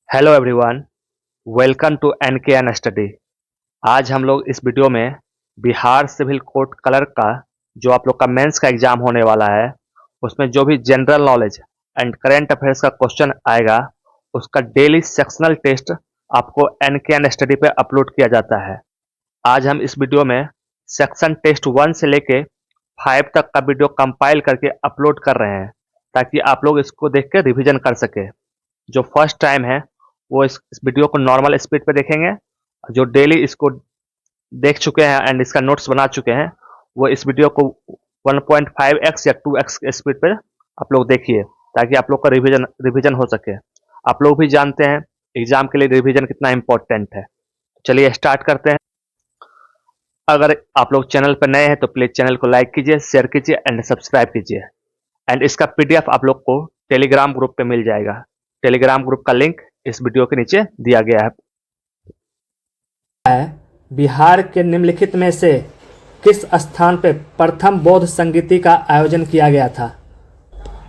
Hello everyone, welcome to an study. आज हम लोग इस वीडियो में बिहार सिविल कोड कलर का जो आप लोग का मेंस का एग्जाम होने वाला है, उसमें जो भी general knowledge and current affairs का क्वेश्चन आएगा, उसका डेली सेक्शनल टेस्ट आपको एन स्टडी पे अपलोड किया जाता है। आज हम इस वीडियो में सेक्शन टेस्ट 1 से लेके 5 तक का वीडियो कंपाइल करके अपलोड कर रहे हैं, ताकि आप लोग इसको देख के रिविजन कर सके। जो फर्स्ट टाइम है वो इस वीडियो को नॉर्मल स्पीड पे देखेंगे। जो डेली इसको देख चुके हैं एंड इसका नोट्स बना चुके हैं, वो इस वीडियो को 1.5x या 2x स्पीड पे आप लोग देखिए, ताकि आप लोग का रिवीजन रिवीजन हो सके। आप लोग भी जानते हैं एग्जाम के लिए रिवीजन कितना इंपॉर्टेंट है। चलिए स्टार्ट करते हैं। अगर आप लोग चैनल पर नए हैं तो प्लीज चैनल को लाइक कीजिए, शेयर कीजिए एंड सब्सक्राइब कीजिए। एंड इसका पीडीएफ आप लोग को टेलीग्राम ग्रुप पे मिल जाएगा। टेलीग्राम ग्रुप का लिंक इस वीडियो के नीचे दिया गया है। बिहार के निम्नलिखित में से किस स्थान पर प्रथम बौद्ध संगीति का आयोजन किया गया था?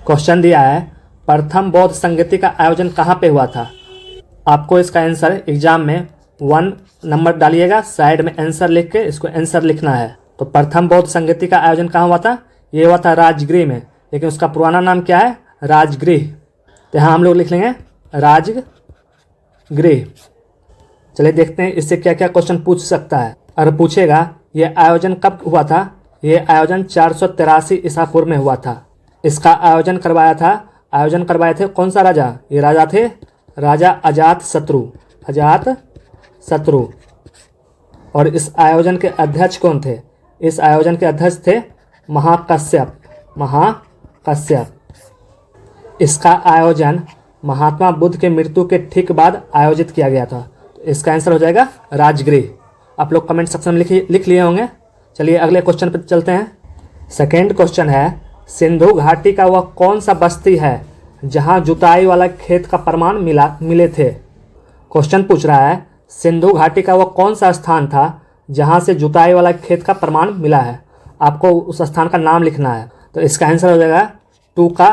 क्वेश्चन दिया है, प्रथम बौद्ध संगीति का आयोजन कहाँ पे हुआ था? आपको इसका आंसर एग्जाम में 1 नंबर डालिएगा, साइड में आंसर लिख के इसको आंसर लिखना है। तो प्रथम बौद्ध संगीति का आयोजन कहाँ हुआ था? ये हुआ था राजगृह में, लेकिन उसका पुराना नाम क्या है? राजगृह। तो यहाँ हम लोग लिख लेंगे राजगृह। चलिए देखते हैं इससे क्या क्या क्वेश्चन पूछ सकता है। अगर पूछेगा ये आयोजन कब हुआ था? ये आयोजन 483 ईसा पूर्व में हुआ था। इसका आयोजन करवाए थे कौन सा राजा? ये राजा थे राजा अजात शत्रु। और इस आयोजन के अध्यक्ष कौन थे? इस आयोजन के अध्यक्ष थे महाकश्यप। इसका आयोजन महात्मा बुद्ध के मृत्यु के ठीक बाद आयोजित किया गया था। तो इसका आंसर हो जाएगा राजगृह। आप लोग कमेंट सेक्शन में लिख लिए होंगे। चलिए अगले क्वेश्चन पर चलते हैं। सेकेंड क्वेश्चन है, सिंधु घाटी का वह कौन सा बस्ती है जहां जुताई वाला खेत का प्रमाण मिले थे? क्वेश्चन पूछ रहा है, सिंधु घाटी का वह कौन सा स्थान था जहां से जुताई वाला खेत का प्रमाण मिला है? आपको उस स्थान का नाम लिखना है। तो इसका आंसर हो जाएगा 2 का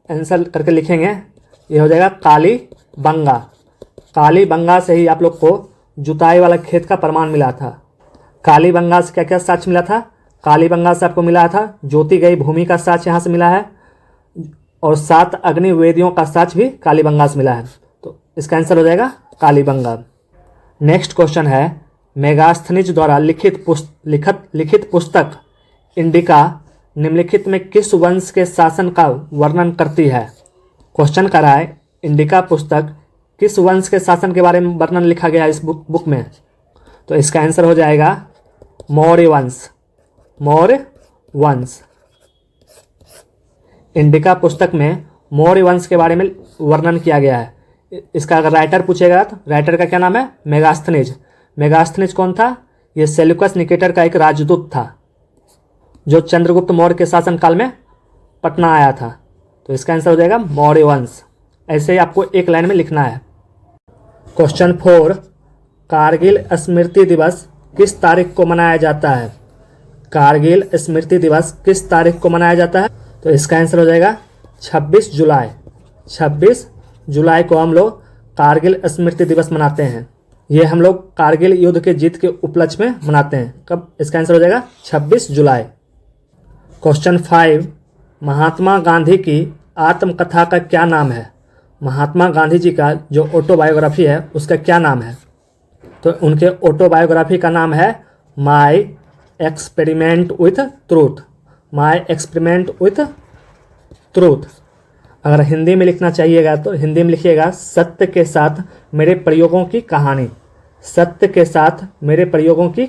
आंसर करके लिखेंगे। ये हो जाएगा कालीबंगा से ही आप लोग को जुताई वाला खेत का प्रमाण मिला था। कालीबंगा से क्या क्या साक्ष्य मिला था? कालीबंगा से आपको मिला था ज्योति गई भूमि का साक्ष्य यहाँ से मिला है, और 7 अग्निवेदियों का साक्ष्य भी कालीबंगा से मिला है। तो इसका आंसर हो जाएगा कालीबंगा। नेक्स्ट क्वेश्चन है, मेगास्थनीज द्वारा लिखित पुस्तक इंडिका निम्नलिखित में किस वंश के शासन का वर्णन करती है? क्वेश्चन कर रहा है, इंडिका पुस्तक किस वंश के शासन के बारे में वर्णन लिखा गया है इस बुक में? तो इसका आंसर हो जाएगा मौर्य वंश। इंडिका पुस्तक में मौर्य वंश के बारे में वर्णन किया गया है। इसका अगर राइटर पूछेगा तो राइटर का क्या नाम है? मेगास्थनीज कौन था? ये सेल्यूकस निकेटर का एक राजदूत था जो चंद्रगुप्त मौर्य के शासनकाल में पटना आया था। तो इसका आंसर हो जाएगा मौर्य वंश। ऐसे ही आपको एक लाइन में लिखना है। क्वेश्चन 4, कारगिल स्मृति दिवस किस तारीख को मनाया जाता है? कारगिल स्मृति दिवस किस तारीख को मनाया जाता है? तो इसका आंसर हो जाएगा 26 जुलाई। 26 जुलाई को हम लोग कारगिल स्मृति दिवस मनाते हैं। ये हम लोग कारगिल युद्ध के जीत के उपलक्ष्य में मनाते हैं। कब? इसका आंसर हो जाएगा 26 जुलाई। क्वेश्चन 5, महात्मा गांधी की आत्मकथा का क्या नाम है? महात्मा गांधी जी का जो ऑटोबायोग्राफी है उसका क्या नाम है? तो उनके ऑटोबायोग्राफी का नाम है माई एक्सपेरिमेंट विथ ट्रूथ। अगर हिंदी में लिखना चाहिएगा तो हिंदी में लिखिएगा सत्य के साथ मेरे प्रयोगों की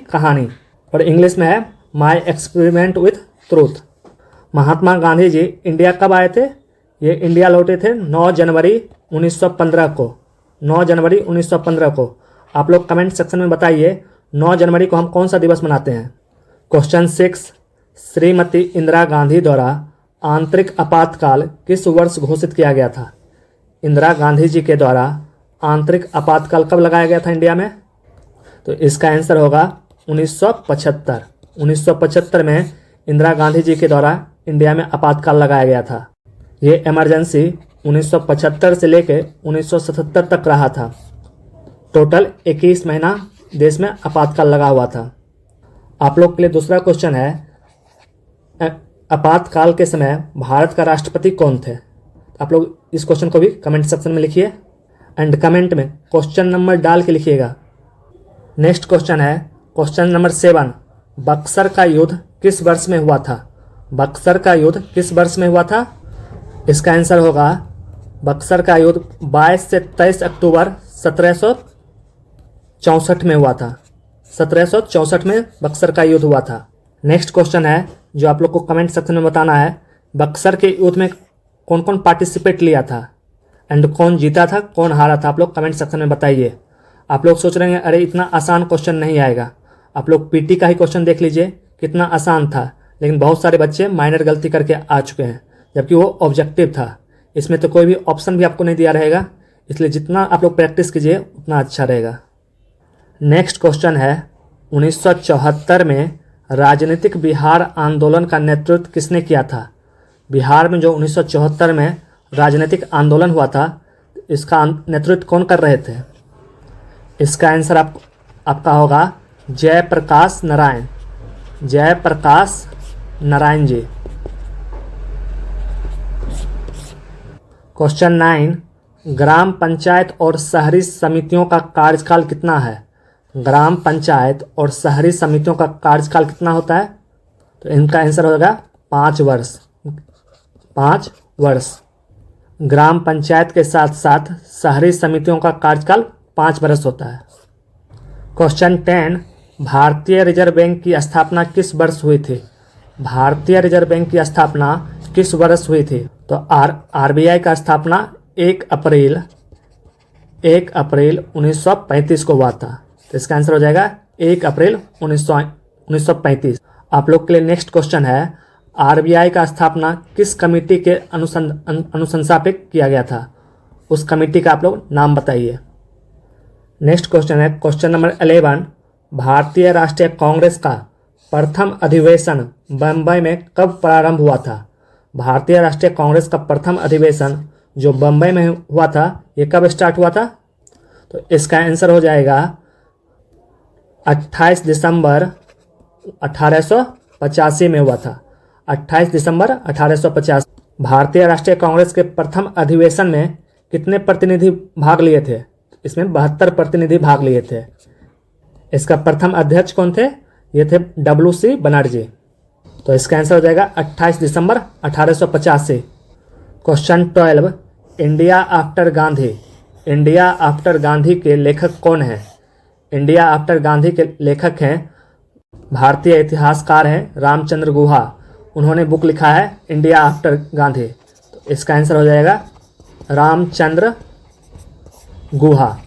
कहानी। और इंग्लिश में है my experiment with truth. Mahatma Gandhi ji India कब आए थे? ये इंडिया लौटे थे 9 जनवरी 1915 को। आप लोग कमेंट सेक्शन में बताइए 9 जनवरी को हम कौन सा दिवस मनाते हैं? क्वेश्चन 6, श्रीमती इंदिरा गांधी द्वारा आंतरिक आपातकाल किस वर्ष घोषित किया गया था? इंदिरा गांधी जी के द्वारा आंतरिक आपातकाल कब लगाया गया था इंडिया में? तो इसका आंसर होगा 1975। 1975 में इंदिरा गांधी जी के द्वारा इंडिया में आपातकाल लगाया गया था। ये इमरजेंसी 1975 से लेकर 1977 तक रहा था। टोटल 21 महीना देश में आपातकाल लगा हुआ था। आप लोग के लिए दूसरा क्वेश्चन है, आपातकाल के समय भारत का राष्ट्रपति कौन थे? आप लोग इस क्वेश्चन को भी कमेंट सेक्शन में लिखिए एंड कमेंट में क्वेश्चन नंबर डाल के लिखिएगा। नेक्स्ट क्वेश्चन है क्वेश्चन नंबर 7, बक्सर का युद्ध किस वर्ष में हुआ था? बक्सर का युद्ध किस वर्ष में हुआ था? इसका आंसर होगा बक्सर का युद्ध 22 से 23 अक्टूबर 1764 में हुआ था। 1764 में बक्सर का युद्ध हुआ था। नेक्स्ट क्वेश्चन है जो आप लोग को कमेंट सेक्शन में बताना है, बक्सर के युद्ध में कौन कौन पार्टिसिपेट लिया था एंड कौन जीता था, कौन हारा था? आप लोग कमेंट सेक्शन में बताइए। आप लोग सोच रहे हैं अरे इतना आसान क्वेश्चन नहीं आएगा। आप लोग पीटी का ही क्वेश्चन देख लीजिए, कितना आसान था, लेकिन बहुत सारे बच्चे माइनर गलती करके आ चुके हैं, जबकि वो ऑब्जेक्टिव था। इसमें तो कोई भी ऑप्शन भी आपको नहीं दिया रहेगा, इसलिए जितना आप लोग प्रैक्टिस कीजिए उतना अच्छा रहेगा। नेक्स्ट क्वेश्चन है 1974 में राजनीतिक बिहार आंदोलन का नेतृत्व किसने किया था? बिहार में जो 1974 में राजनीतिक आंदोलन हुआ था, इसका नेतृत्व कौन कर रहे थे? इसका आंसर आपका होगा जयप्रकाश नारायण, जयप्रकाश नारायण जी। क्वेश्चन 9, ग्राम पंचायत और शहरी समितियों का कार्यकाल कितना है? ग्राम पंचायत और शहरी समितियों का कार्यकाल कितना होता है? तो इनका आंसर होगा 5 वर्ष। 5 वर्ष। ग्राम पंचायत के साथ साथ शहरी समितियों का कार्यकाल 5 वर्ष होता है। क्वेश्चन 10, भारतीय रिजर्व बैंक की स्थापना किस वर्ष हुई थी? भारतीय रिजर्व बैंक की स्थापना किस वर्ष हुई थी? तो आरबीआई का स्थापना 1 अप्रैल 1935 को हुआ था। तो इसका आंसर हो जाएगा 1 अप्रैल 1935। आप लोग के लिए नेक्स्ट क्वेश्चन है, आरबीआई का स्थापना किस कमेटी के अनुशंसा पे किया गया था? उस कमेटी का आप लोग नाम बताइए। नेक्स्ट क्वेश्चन है क्वेश्चन नंबर 11, भारतीय राष्ट्रीय कांग्रेस का प्रथम अधिवेशन बम्बई में कब प्रारंभ हुआ था? भारतीय राष्ट्रीय कांग्रेस का प्रथम अधिवेशन जो बम्बई में हुआ था, ये कब स्टार्ट हुआ था? तो इसका आंसर हो जाएगा 28 दिसंबर 1885 में हुआ था। 28 दिसंबर 1850। भारतीय राष्ट्रीय कांग्रेस के प्रथम अधिवेशन में कितने प्रतिनिधि भाग लिए थे? इसमें 72 प्रतिनिधि भाग लिए थे। इसका प्रथम अध्यक्ष कौन थे? ये थे WC बनर्जी। तो इसका आंसर हो जाएगा 28 दिसंबर 1885। Question 12, India after Gandhi. India after Gandhi के लेखक कौन हैं? इंडिया आफ्टर गांधी के लेखक हैं भारतीय इतिहासकार हैं रामचंद्र गुहा। उन्होंने बुक लिखा है इंडिया आफ्टर गांधी। तो इसका आंसर हो जाएगा रामचंद्र गुहा।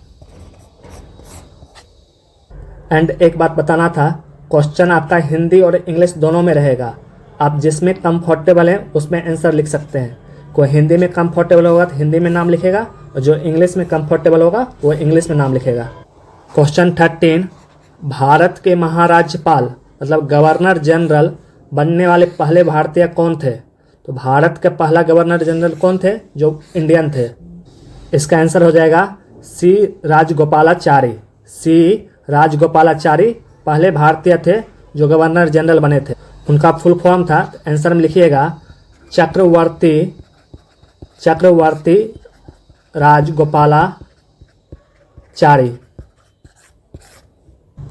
एंड एक बात बताना था, क्वेश्चन आपका हिंदी और इंग्लिश दोनों में रहेगा। आप जिसमें कंफर्टेबल हैं उसमें आंसर लिख सकते हैं। कोई हिंदी में कंफर्टेबल होगा तो हिंदी में नाम लिखेगा, और जो इंग्लिश में कंफर्टेबल होगा वो इंग्लिश में नाम लिखेगा। क्वेश्चन 13, भारत के महाराज्यपाल मतलब गवर्नर जनरल बनने वाले पहले भारतीय कौन थे? तो भारत का पहला गवर्नर जनरल कौन थे जो इंडियन थे? इसका आंसर हो जाएगा सी राजगोपालाचारी। सी राजगोपालाचारी पहले भारतीय थे जो गवर्नर जनरल बने थे। उनका फुल फॉर्म था, आंसर में लिखिएगा चक्रवर्ती राजगोपालाचारी।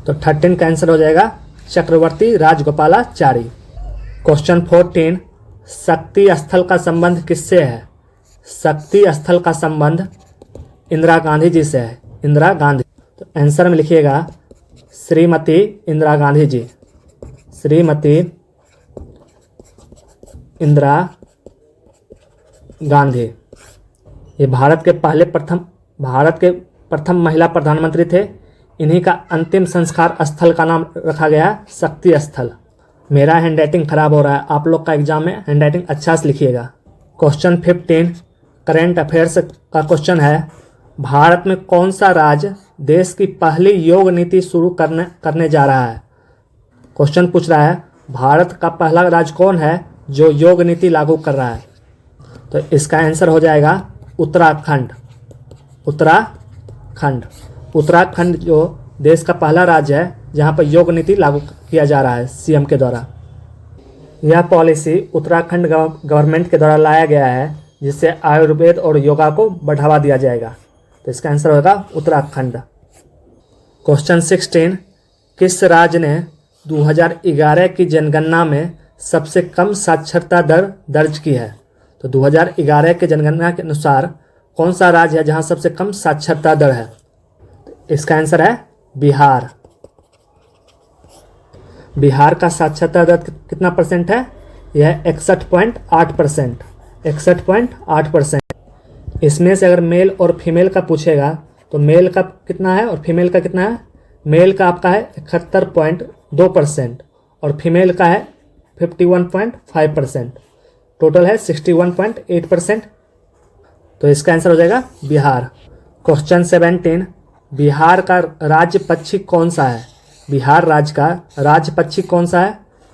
तो 13 का आंसर हो जाएगा चक्रवर्ती राजगोपालाचारी। क्वेश्चन 14, शक्ति स्थल का संबंध किससे है? शक्ति स्थल का संबंध इंदिरा गांधी जी से है। इंदिरा गांधी। तो आंसर में लिखिएगा श्रीमती इंदिरा गांधी जी। श्रीमती इंदिरा गांधी। ये भारत के प्रथम महिला प्रधानमंत्री थे। इन्हीं का अंतिम संस्कार स्थल का नाम रखा गया शक्ति स्थल। मेरा हैंडराइटिंग खराब हो रहा है, आप लोग का एग्जाम में हैंडराइटिंग अच्छा से लिखिएगा। क्वेश्चन 15, करेंट अफेयर्स का क्वेश्चन है, भारत में कौन सा राज्य देश की पहली योग नीति शुरू करने जा रहा है? क्वेश्चन पूछ रहा है भारत का पहला राज्य कौन है जो योग नीति लागू कर रहा है? तो इसका आंसर हो जाएगा उत्तराखंड। उत्तराखंड जो देश का पहला राज्य है जहाँ पर योग नीति लागू किया जा रहा है सीएम के द्वारा। यह पॉलिसी उत्तराखंड गवर्नमेंट के द्वारा लाया गया है जिससे आयुर्वेद और योगा को बढ़ावा दिया जाएगा। तो इसका आंसर होगा उत्तराखंड। क्वेश्चन 16, किस राज्य ने 2011 की जनगणना में सबसे कम साक्षरता दर दर्ज की है? तो 2011 के जनगणना के अनुसार कौन सा राज्य है जहां सबसे कम साक्षरता दर है? इसका आंसर है बिहार। बिहार का साक्षरता दर कितना परसेंट है? यह 61.8%। 61.8%। इसमें से अगर मेल और फीमेल का पूछेगा तो मेल का कितना है और फीमेल का कितना है? मेल का आपका है 71.2% और फीमेल का है 51.5%। टोटल है 61.8%। तो इसका आंसर हो जाएगा बिहार। क्वेश्चन 17, बिहार का राज्य पक्षी कौन सा है? बिहार राज्य का राज्य पक्षी कौन सा है?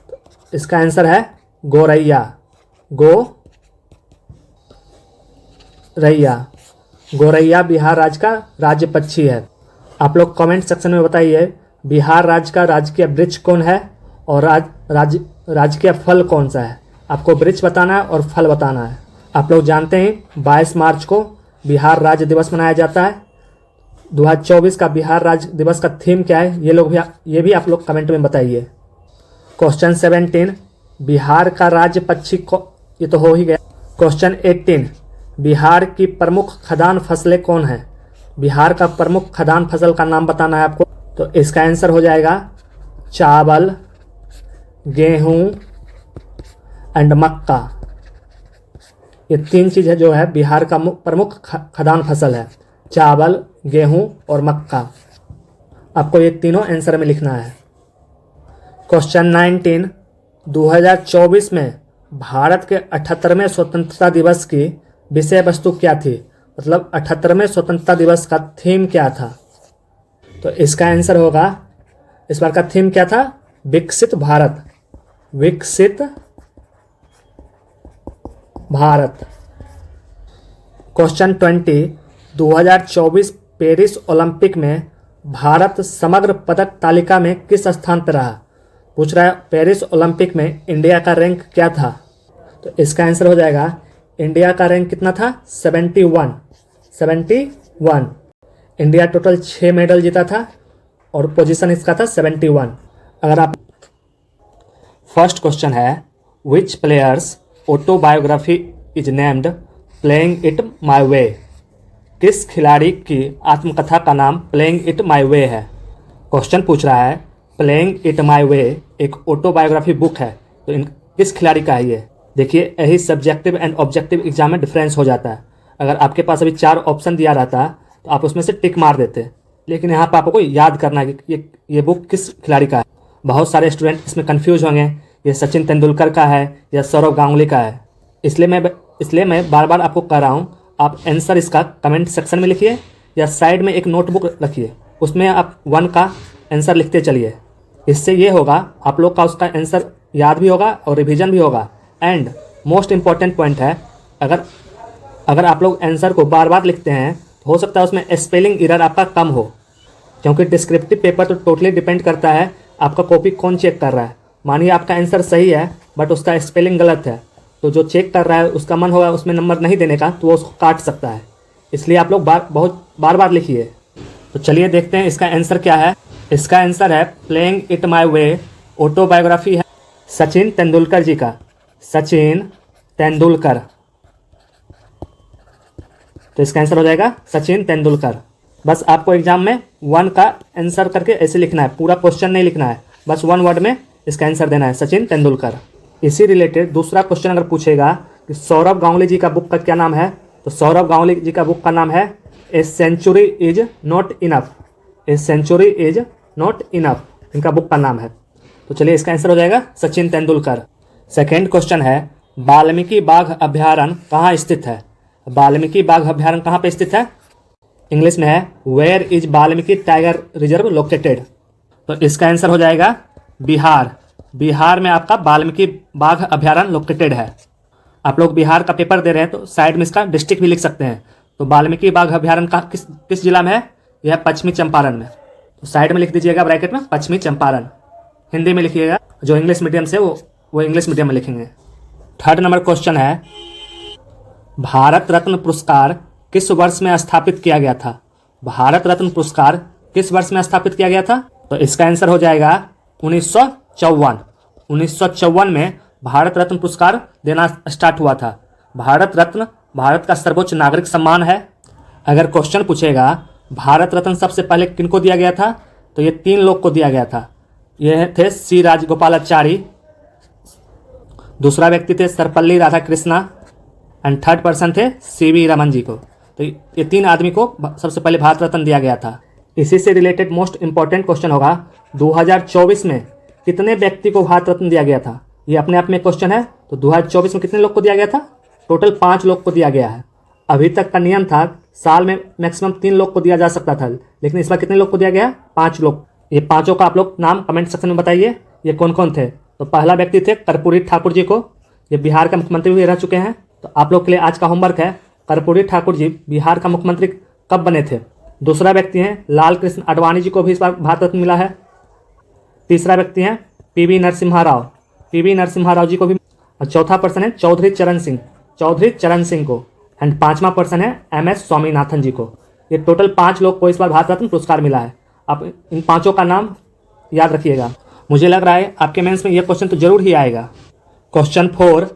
तो इसका आंसर है गोरैया। गोरैया बिहार राज्य का राज्य पक्षी है। आप लोग कमेंट सेक्शन में बताइए बिहार राज्य का राजकीय वृक्ष कौन है और राजकीय फल कौन सा है। आपको वृक्ष बताना है और फल बताना है। आप लोग जानते हैं 22 मार्च को बिहार राज्य दिवस मनाया जाता है। 2024 का बिहार राज्य दिवस का थीम क्या है ये भी आप लोग कमेंट में बताइए। क्वेश्चन 17, बिहार का राज्य पक्षी ये तो हो ही गया। क्वेश्चन 18, बिहार की प्रमुख खदान फसलें कौन है? बिहार का प्रमुख खदान फसल का नाम बताना है आपको। तो इसका आंसर हो जाएगा चावल, गेहूं एंड मक्का। ये तीन चीज़ें जो है बिहार का प्रमुख खदान फसल है, चावल, गेहूं और मक्का। आपको ये तीनों आंसर में लिखना है। क्वेश्चन 19, 2024 में भारत के 78वें स्वतंत्रता दिवस की विषय वस्तु क्या थी? मतलब 78वें स्वतंत्रता दिवस का थीम क्या था? तो इसका आंसर होगा, इस बार का थीम क्या था? विकसित भारत। विकसित भारत। क्वेश्चन 20, 2024 पेरिस ओलंपिक में भारत समग्र पदक तालिका में किस स्थान पर रहा? पूछ रहा है पेरिस ओलंपिक में इंडिया का रैंक क्या था? तो इसका आंसर हो जाएगा इंडिया का रैंक कितना था? 71। इंडिया टोटल 6 मेडल जीता था और पोजीशन इसका था 71। अगर आप फर्स्ट क्वेश्चन है which player's autobiography is named playing it my way? किस खिलाड़ी की आत्मकथा का नाम प्लेइंग इट माई वे है? क्वेश्चन पूछ रहा है प्लेइंग इट माई वे एक ऑटोबायोग्राफी बुक है, तो किस खिलाड़ी का है ये? देखिए यही सब्जेक्टिव एंड ऑब्जेक्टिव एग्जाम में डिफरेंस हो जाता है। अगर आपके पास अभी 4 ऑप्शन दिया रहता तो आप उसमें से टिक मार देते, लेकिन यहाँ पर आपको याद करना है कि ये बुक किस खिलाड़ी का है। बहुत सारे स्टूडेंट इसमें कन्फ्यूज होंगे, ये सचिन तेंदुलकर का है या सौरव गांगुली का है। इसलिए मैं बार बार आपको कह रहा हूँ, आप आंसर इसका कमेंट सेक्शन में लिखिए या साइड में एक नोटबुक रखिए, उसमें आप 1 का आंसर लिखते चलिए। इससे ये होगा आप लोग का उसका आंसर याद भी होगा और रिवीजन भी होगा। एंड मोस्ट इम्पॉर्टेंट पॉइंट है, अगर आप लोग आंसर को बार बार लिखते हैं तो हो सकता है उसमें स्पेलिंग एरर आपका कम हो, क्योंकि डिस्क्रिप्टिव पेपर तो टोटली डिपेंड करता है आपका कॉपी कौन चेक कर रहा है। मानिए आपका आंसर सही है बट उसका स्पेलिंग गलत है, तो जो चेक कर रहा है उसका मन होगा उसमें नंबर नहीं देने का, तो वो उसको काट सकता है। इसलिए आप लोग बहुत बार लिखिए। तो चलिए देखते हैं इसका आंसर क्या है। इसका आंसर है playing it my way autobiography है सचिन तेंदुलकर जी का। सचिन तेंदुलकर। तो इसका आंसर हो जाएगा सचिन तेंदुलकर। बस आपको एग्जाम में 1 का आंसर करके ऐसे लिखना है, पूरा क्वेश्चन नहीं लिखना है, बस 1 वर्ड में इसका आंसर देना है, सचिन तेंदुलकर। इसी रिलेटेड दूसरा क्वेश्चन अगर पूछेगा कि सौरव गांगुली जी का बुक का क्या नाम है, तो सौरव गांगुली जी का बुक का नाम है a century is not enough. A century is not enough इनका बुक का नाम है। तो चलिए इसका आंसर हो जाएगा सचिन तेंदुलकर। सेकेंड क्वेश्चन है वाल्मीकि बाघ अभ्यारण्य कहाँ स्थित है? वाल्मीकि बाघ अभ्यारण्य कहाँ पे स्थित है? इंग्लिश में है where is Valmiki tiger reserve located. तो इसका आंसर हो जाएगा बिहार। बिहार में आपका वाल्मीकि बाघ अभ्यारण्य लोकेटेड है। आप लोग बिहार का पेपर दे रहे हैं तो साइड में इसका डिस्ट्रिक्ट भी लिख सकते हैं। तो वाल्मीकि बाघ अभ्यारण्य का किस जिला में है? यह पश्चिमी चंपारण में। तो साइड में लिख दीजिएगा ब्रैकेट में पश्चिमी चंपारण, हिंदी में लिखिएगा। जो इंग्लिश मीडियम से वो इंग्लिश मीडियम में लिखेंगे। थर्ड नंबर क्वेश्चन है, भारत रत्न पुरस्कार किस वर्ष में स्थापित किया गया था? भारत रत्न पुरस्कार किस वर्ष में स्थापित किया गया था? तो इसका आंसर हो जाएगा 1954। 1954 में भारत रत्न पुरस्कार देना स्टार्ट हुआ था। भारत रत्न भारत का सर्वोच्च नागरिक सम्मान है। अगर क्वेश्चन पूछेगा भारत रत्न सबसे पहले किनको दिया गया था, तो ये 3 लोग को दिया गया था। ये थे सी राजगोपालाचारी, दूसरा व्यक्ति थे Sarvepalli Radhakrishna and third person थे सीवी रमन जी को। तो ये 3 आदमी को सबसे पहले भारत रत्न दिया गया था। इसी से रिलेटेड मोस्ट इंपॉर्टेंट क्वेश्चन होगा, 2024 में कितने व्यक्ति को भारत रत्न दिया गया था? ये अपने आप में क्वेश्चन है। तो 2024 में कितने लोग को दिया गया था? टोटल 5 लोग को दिया गया है। अभी तक का नियम था साल में मैक्सिमम 3 लोग को दिया जा सकता था, लेकिन इस बार कितने लोग को दिया गया? 5 लोग। ये 5 का आप लोग नाम कमेंट सेक्शन में बताइए, ये कौन कौन थे। तो पहला व्यक्ति थे कर्पूरी ठाकुर जी को, ये बिहार के मुख्यमंत्री भी रह चुके हैं। तो आप लोग के लिए आज का होमवर्क है, कर्पूरी ठाकुर जी बिहार का मुख्यमंत्री कब बने थे? दूसरा व्यक्ति हैं लाल कृष्ण आडवाणी जी को भी इस बार भारत रत्न मिला है। तीसरा व्यक्ति हैं पीवी नरसिम्हा राव, पीवी नरसिम्हा राव जी को भी। और चौथा पर्सन है चौधरी चरण सिंह, चौधरी चरण सिंह को। एंड 5वां पर्सन है MS स्वामीनाथन जी को। ये टोटल 5 लोग को इस बार भारत रत्न पुरस्कार मिला है। आप इन 5 का नाम याद रखिएगा। मुझे लग रहा है आपके मेंस में यह क्वेश्चन तो जरूर ही आएगा। क्वेश्चन 4,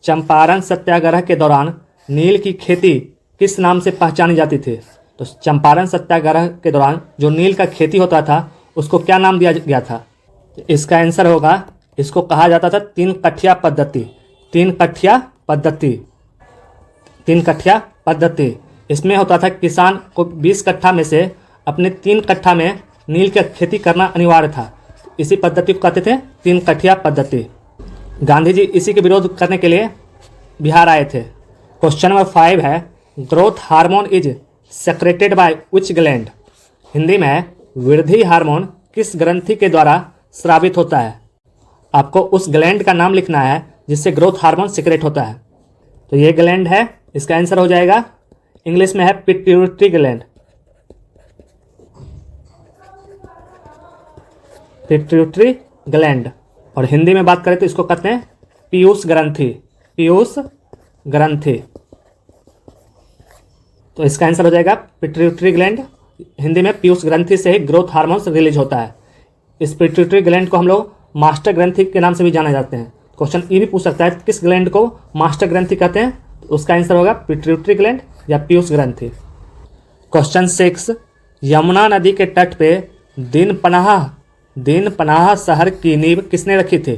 चंपारण सत्याग्रह के दौरान नील की खेती किस नाम से पहचानी जाती थी? तो चंपारण सत्याग्रह के दौरान जो नील का खेती होता था उसको क्या नाम दिया गया था? तो इसका आंसर होगा, इसको कहा जाता था 3 कठिया पद्धति। 3 कठिया पद्धति, 3 कठिया पद्धति। इसमें होता था किसान को 20 कट्ठा में से अपने 3 कट्ठा में नील की खेती करना अनिवार्य था। इसी पद्धति को कहते थे 3 कठिया पद्धति। गांधी जी इसी के विरोध करने के लिए बिहार आए थे। क्वेश्चन नंबर 5 है, growth hormone is secreted by which gland? Hindi में वृद्धि हार्मोन किस ग्रंथि के द्वारा स्रावित होता है? आपको उस ग्लैंड का नाम लिखना है जिससे ग्रोथ हार्मोन सीक्रेट होता है। तो ये ग्लैंड है, इसका आंसर हो जाएगा, इंग्लिश में है पिट्यूटरी ग्लैंड, पिट्यूटरी ग्लैंड। और हिंदी में बात करें तो इसको कहते हैं पीयूष ग्रंथि, पीयूष ग्रंथि। तो इसका आंसर हो जाएगा पिट्यूटरी ग्लैंड। हिंदी में पीयूष ग्रंथि से ही ग्रोथ हार्मोन्स रिलीज होता है। इस पिट्यूटरी ग्लैंड को हम लोग मास्टर ग्रंथि के नाम से भी जाने जाते हैं। क्वेश्चन ये भी पूछ सकता है किस ग्लैंड को मास्टर ग्रंथि कहते हैं? तो उसका आंसर होगा पिट्यूटरी ग्लैंड या पीयूष ग्रंथि। क्वेश्चन 6, यमुना नदी के तट पे दिन पनाह शहर की नींव किसने रखी थी?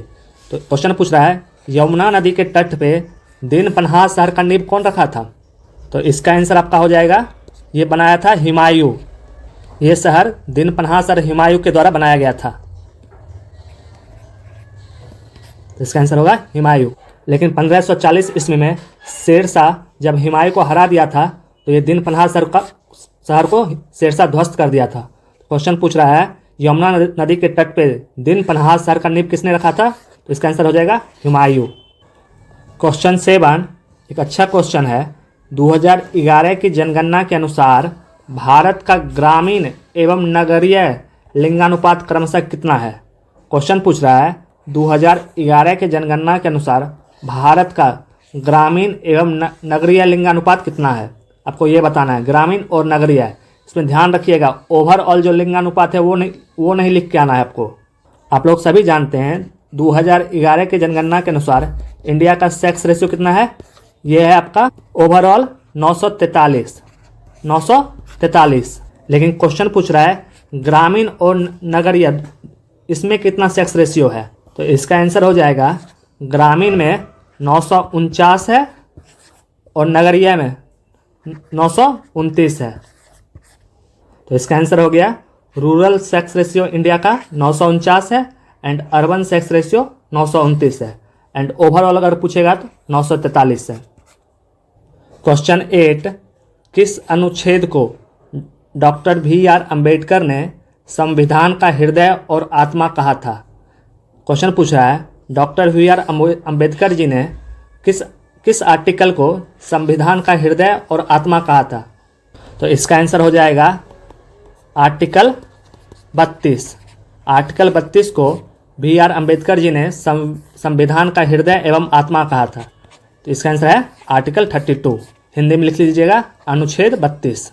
तो क्वेश्चन पूछ रहा है यमुना नदी के तट पे दिन पनाह शहर का नींव कौन रखा था? तो इसका आंसर आपका हो जाएगा, ये बनाया था हुमायूं। ये शहर दिन पनाह शहर हुमायूं के द्वारा बनाया गया था। तो इसका आंसर होगा हुमायूं। लेकिन 1540 ईस्वी में शेरशाह जब हुमायूं को हरा दिया था तो ये दिन पनाह शहर को शेरशाह ध्वस्त कर दिया था। क्वेश्चन पूछ रहा है यमुना नदी के तट पे दिन पनाह शहर का नींव किसने रखा था? तो इसका आंसर हो जाएगा हुमायूं। क्वेश्चन 7 एक अच्छा क्वेश्चन है। 2011 की जनगणना के अनुसार भारत का ग्रामीण एवं नगरीय लिंगानुपात क्रमशः कितना है? क्वेश्चन पूछ रहा है 2011 के जनगणना के अनुसार भारत का ग्रामीण एवं नगरीय लिंगानुपात कितना है? आपको ये बताना है, ग्रामीण और नगरीय। इसमें ध्यान रखिएगा, ओवरऑल जो लिंगानुपात है वो नहीं लिख के आना है आपको। आप लोग सभी जानते हैं 2011 के जनगणना के अनुसार इंडिया का सेक्स रेशियो कितना है? ये है आपका ओवरऑल 943। लेकिन क्वेश्चन पूछ रहा है ग्रामीण और नगरीय इसमें कितना सेक्स रेशियो है? तो इसका आंसर हो जाएगा ग्रामीण में 949 है और नगरीय में 929 है। तो इसका आंसर हो गया रूरल सेक्स रेशियो इंडिया का 949 है एंड अर्बन सेक्स रेशियो 929 है एंड ओवरऑल अगर पूछेगा तो 943 है। क्वेश्चन 8, किस अनुच्छेद को डॉक्टर BR अम्बेडकर ने संविधान का हृदय और आत्मा कहा था? क्वेश्चन पूछ रहा है डॉक्टर BR अम्बेडकर जी ने किस आर्टिकल को संविधान का हृदय और आत्मा कहा था? तो इसका आंसर हो जाएगा आर्टिकल 32। आर्टिकल 32 को BR अम्बेडकर जी ने संविधान का हृदय एवं आत्मा कहा था। तो इसका आंसर है आर्टिकल 32। हिंदी में लिख लीजिएगा अनुच्छेद 32।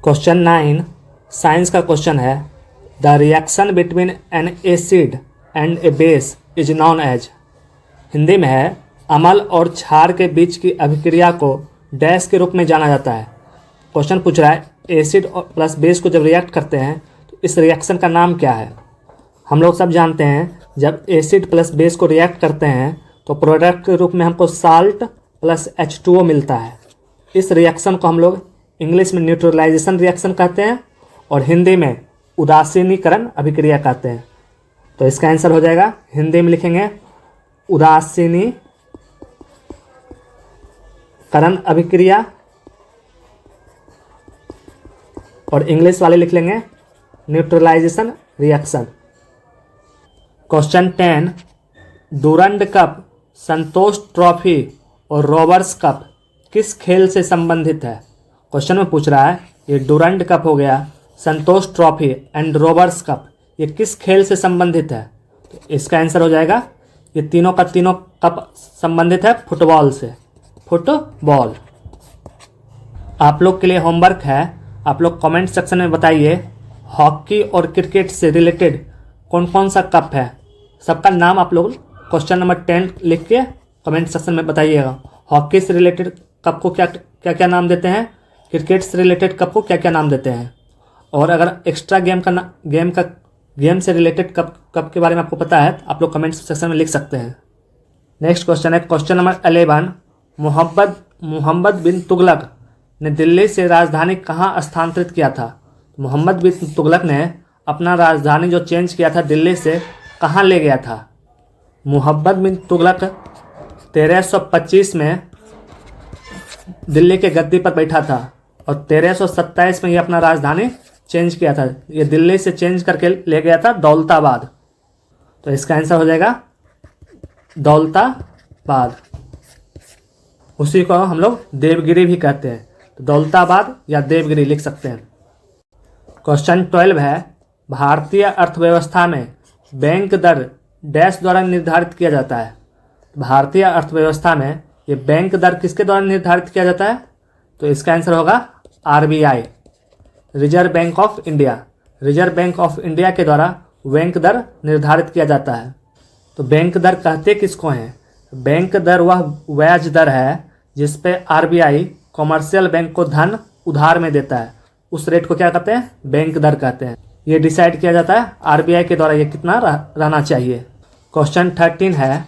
क्वेश्चन 9 साइंस का क्वेश्चन है the reaction between an acid and a base is known as. Hindi में है अम्ल और क्षार के बीच की अभिक्रिया को डैश के रूप में जाना जाता है। क्वेश्चन पूछ रहा है एसिड प्लस बेस को जब रिएक्ट करते हैं तो इस रिएक्शन का नाम क्या है। हम लोग सब जानते हैं जब एसिड प्लस बेस को रिएक्ट करते हैं तो प्रोडक्ट के रूप में हमको साल्ट प्लस H2O मिलता है। इस रिएक्शन को हम लोग इंग्लिश में न्यूट्रलाइजेशन रिएक्शन कहते हैं और हिंदी में उदासीनीकरण अभिक्रिया कहते हैं। तो इसका आंसर हो जाएगा, हिंदी में लिखेंगे उदासीनीकरण अभिक्रिया और इंग्लिश वाले लिख लेंगे neutralisation reaction. Question 10 Durand cup, Santosh trophy और रोवर्स कप किस खेल से संबंधित है। क्वेश्चन में पूछ रहा है ये डूरंड कप हो गया, संतोष ट्रॉफी एंड रोवर्स कप ये किस खेल से संबंधित है। तो इसका आंसर हो जाएगा ये तीनों का तीनों कप संबंधित है फुटबॉल से, फुटबॉल। आप लोग के लिए होमवर्क है, आप लोग कमेंट सेक्शन में बताइए हॉकी और क्रिकेट से रिलेटेड कौन कौन सा कप है। सबका नाम आप लोग क्वेश्चन नंबर 10 लिख के कमेंट सेक्शन में बताइएगा। हॉकी से रिलेटेड कप को क्या क्या नाम देते हैं, क्रिकेट से रिलेटेड कप को क्या क्या नाम देते हैं, और अगर एक्स्ट्रा गेम से रिलेटेड कप के बारे में आपको पता है तो आप लोग कमेंट सेक्शन में लिख सकते हैं। नेक्स्ट क्वेश्चन है क्वेश्चन नंबर 11 मोहम्मद बिन तुगलक ने दिल्ली से राजधानी कहाँ स्थानांतरित किया था। मोहम्मद बिन तुगलक ने अपना राजधानी जो चेंज किया था दिल्ली से कहाँ ले गया था। मोहम्मद बिन तुगलक 1325 में दिल्ली के गद्दी पर बैठा था और 1327 में ये अपना राजधानी चेंज किया था। ये दिल्ली से चेंज करके ले गया था दौलताबाद। तो इसका आंसर हो जाएगा दौलताबाद। उसी को हम लोग देवगिरी भी कहते हैं, तो दौलताबाद या देवगिरी लिख सकते हैं। क्वेश्चन 12 है भारतीय अर्थव्यवस्था में बैंक दर डैश द्वारा निर्धारित किया जाता है। भारतीय अर्थव्यवस्था में ये बैंक दर किसके द्वारा निर्धारित किया जाता है। तो इसका आंसर होगा RBI, reserve bank of India. Reserve bank of India के द्वारा बैंक दर निर्धारित किया जाता है। तो बैंक दर कहते किसको हैं। बैंक दर वह ब्याज दर है जिस पे RBI कॉमर्शियल बैंक को धन उधार में देता है, उस रेट को क्या कहते हैं, बैंक दर कहते हैं। ये डिसाइड किया जाता है RBI के द्वारा ये कितना रहना चाहिए। क्वेश्चन 13 है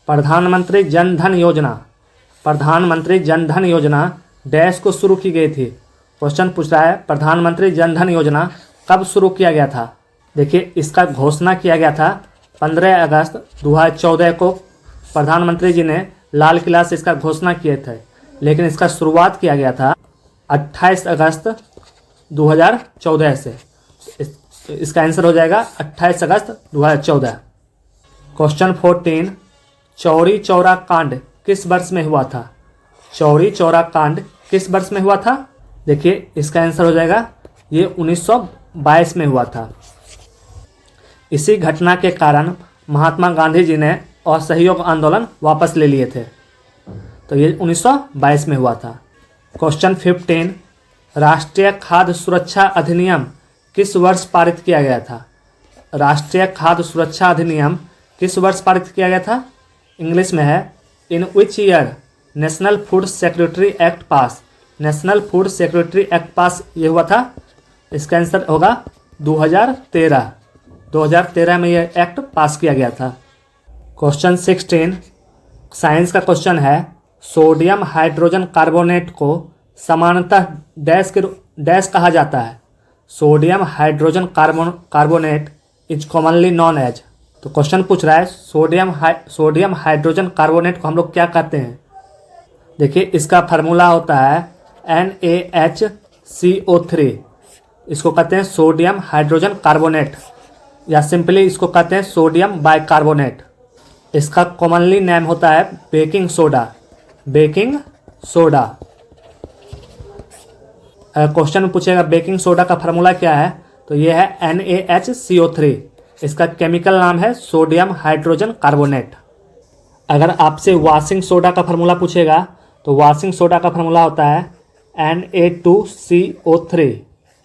प्रधानमंत्री जन धन योजना। प्रधानमंत्री जन धन योजना डैश को शुरू की गई थी। क्वेश्चन पूछ रहा है प्रधानमंत्री जन धन योजना कब शुरू किया गया था। देखिए इसका घोषणा किया गया था 15 अगस्त 2014 को। प्रधानमंत्री जी ने लाल किला से इसका घोषणा किए थे, लेकिन इसका शुरुआत किया गया था 28 अगस्त 2014 से। इसका आंसर हो जाएगा 28 अगस्त 2014। क्वेश्चन 14 चौरी चौरा कांड किस वर्ष में हुआ था। चौरी चौरा कांड किस वर्ष में हुआ था। देखिए इसका आंसर हो जाएगा ये 1922 में हुआ था। इसी घटना के कारण महात्मा गांधी जी ने असहयोग आंदोलन वापस ले लिए थे। तो ये 1922 में हुआ था। क्वेश्चन 15 राष्ट्रीय खाद्य सुरक्षा अधिनियम किस वर्ष पारित किया गया था। राष्ट्रीय खाद्य सुरक्षा अधिनियम किस वर्ष पारित किया गया था। इंग्लिश में है in which year national food security act pass. National food security act pass ये हुआ था। इसका आंसर होगा 2013। 2013 में यह एक्ट पास किया गया था। क्वेश्चन 16 साइंस का क्वेश्चन है सोडियम हाइड्रोजन कार्बोनेट को सामान्यतः डैश कहा जाता है। Sodium hydrogen carbonate is commonly known as. तो क्वेश्चन पूछ रहा है सोडियम हाइड्रोजन कार्बोनेट को हम लोग क्या कहते हैं। देखिए इसका फार्मूला होता है NaHCO3। इसको कहते हैं सोडियम हाइड्रोजन कार्बोनेट या सिंपली इसको कहते हैं सोडियम बाइकार्बोनेट। इसका कॉमनली नेम होता है baking soda. Baking soda. Question में पूछेगा बेकिंग सोडा का फार्मूला क्या है, तो ये है NaHCO3। इसका केमिकल नाम है सोडियम हाइड्रोजन कार्बोनेट। अगर आपसे वॉशिंग सोडा का फार्मूला पूछेगा तो वॉशिंग सोडा का फार्मूला होता है Na2CO3।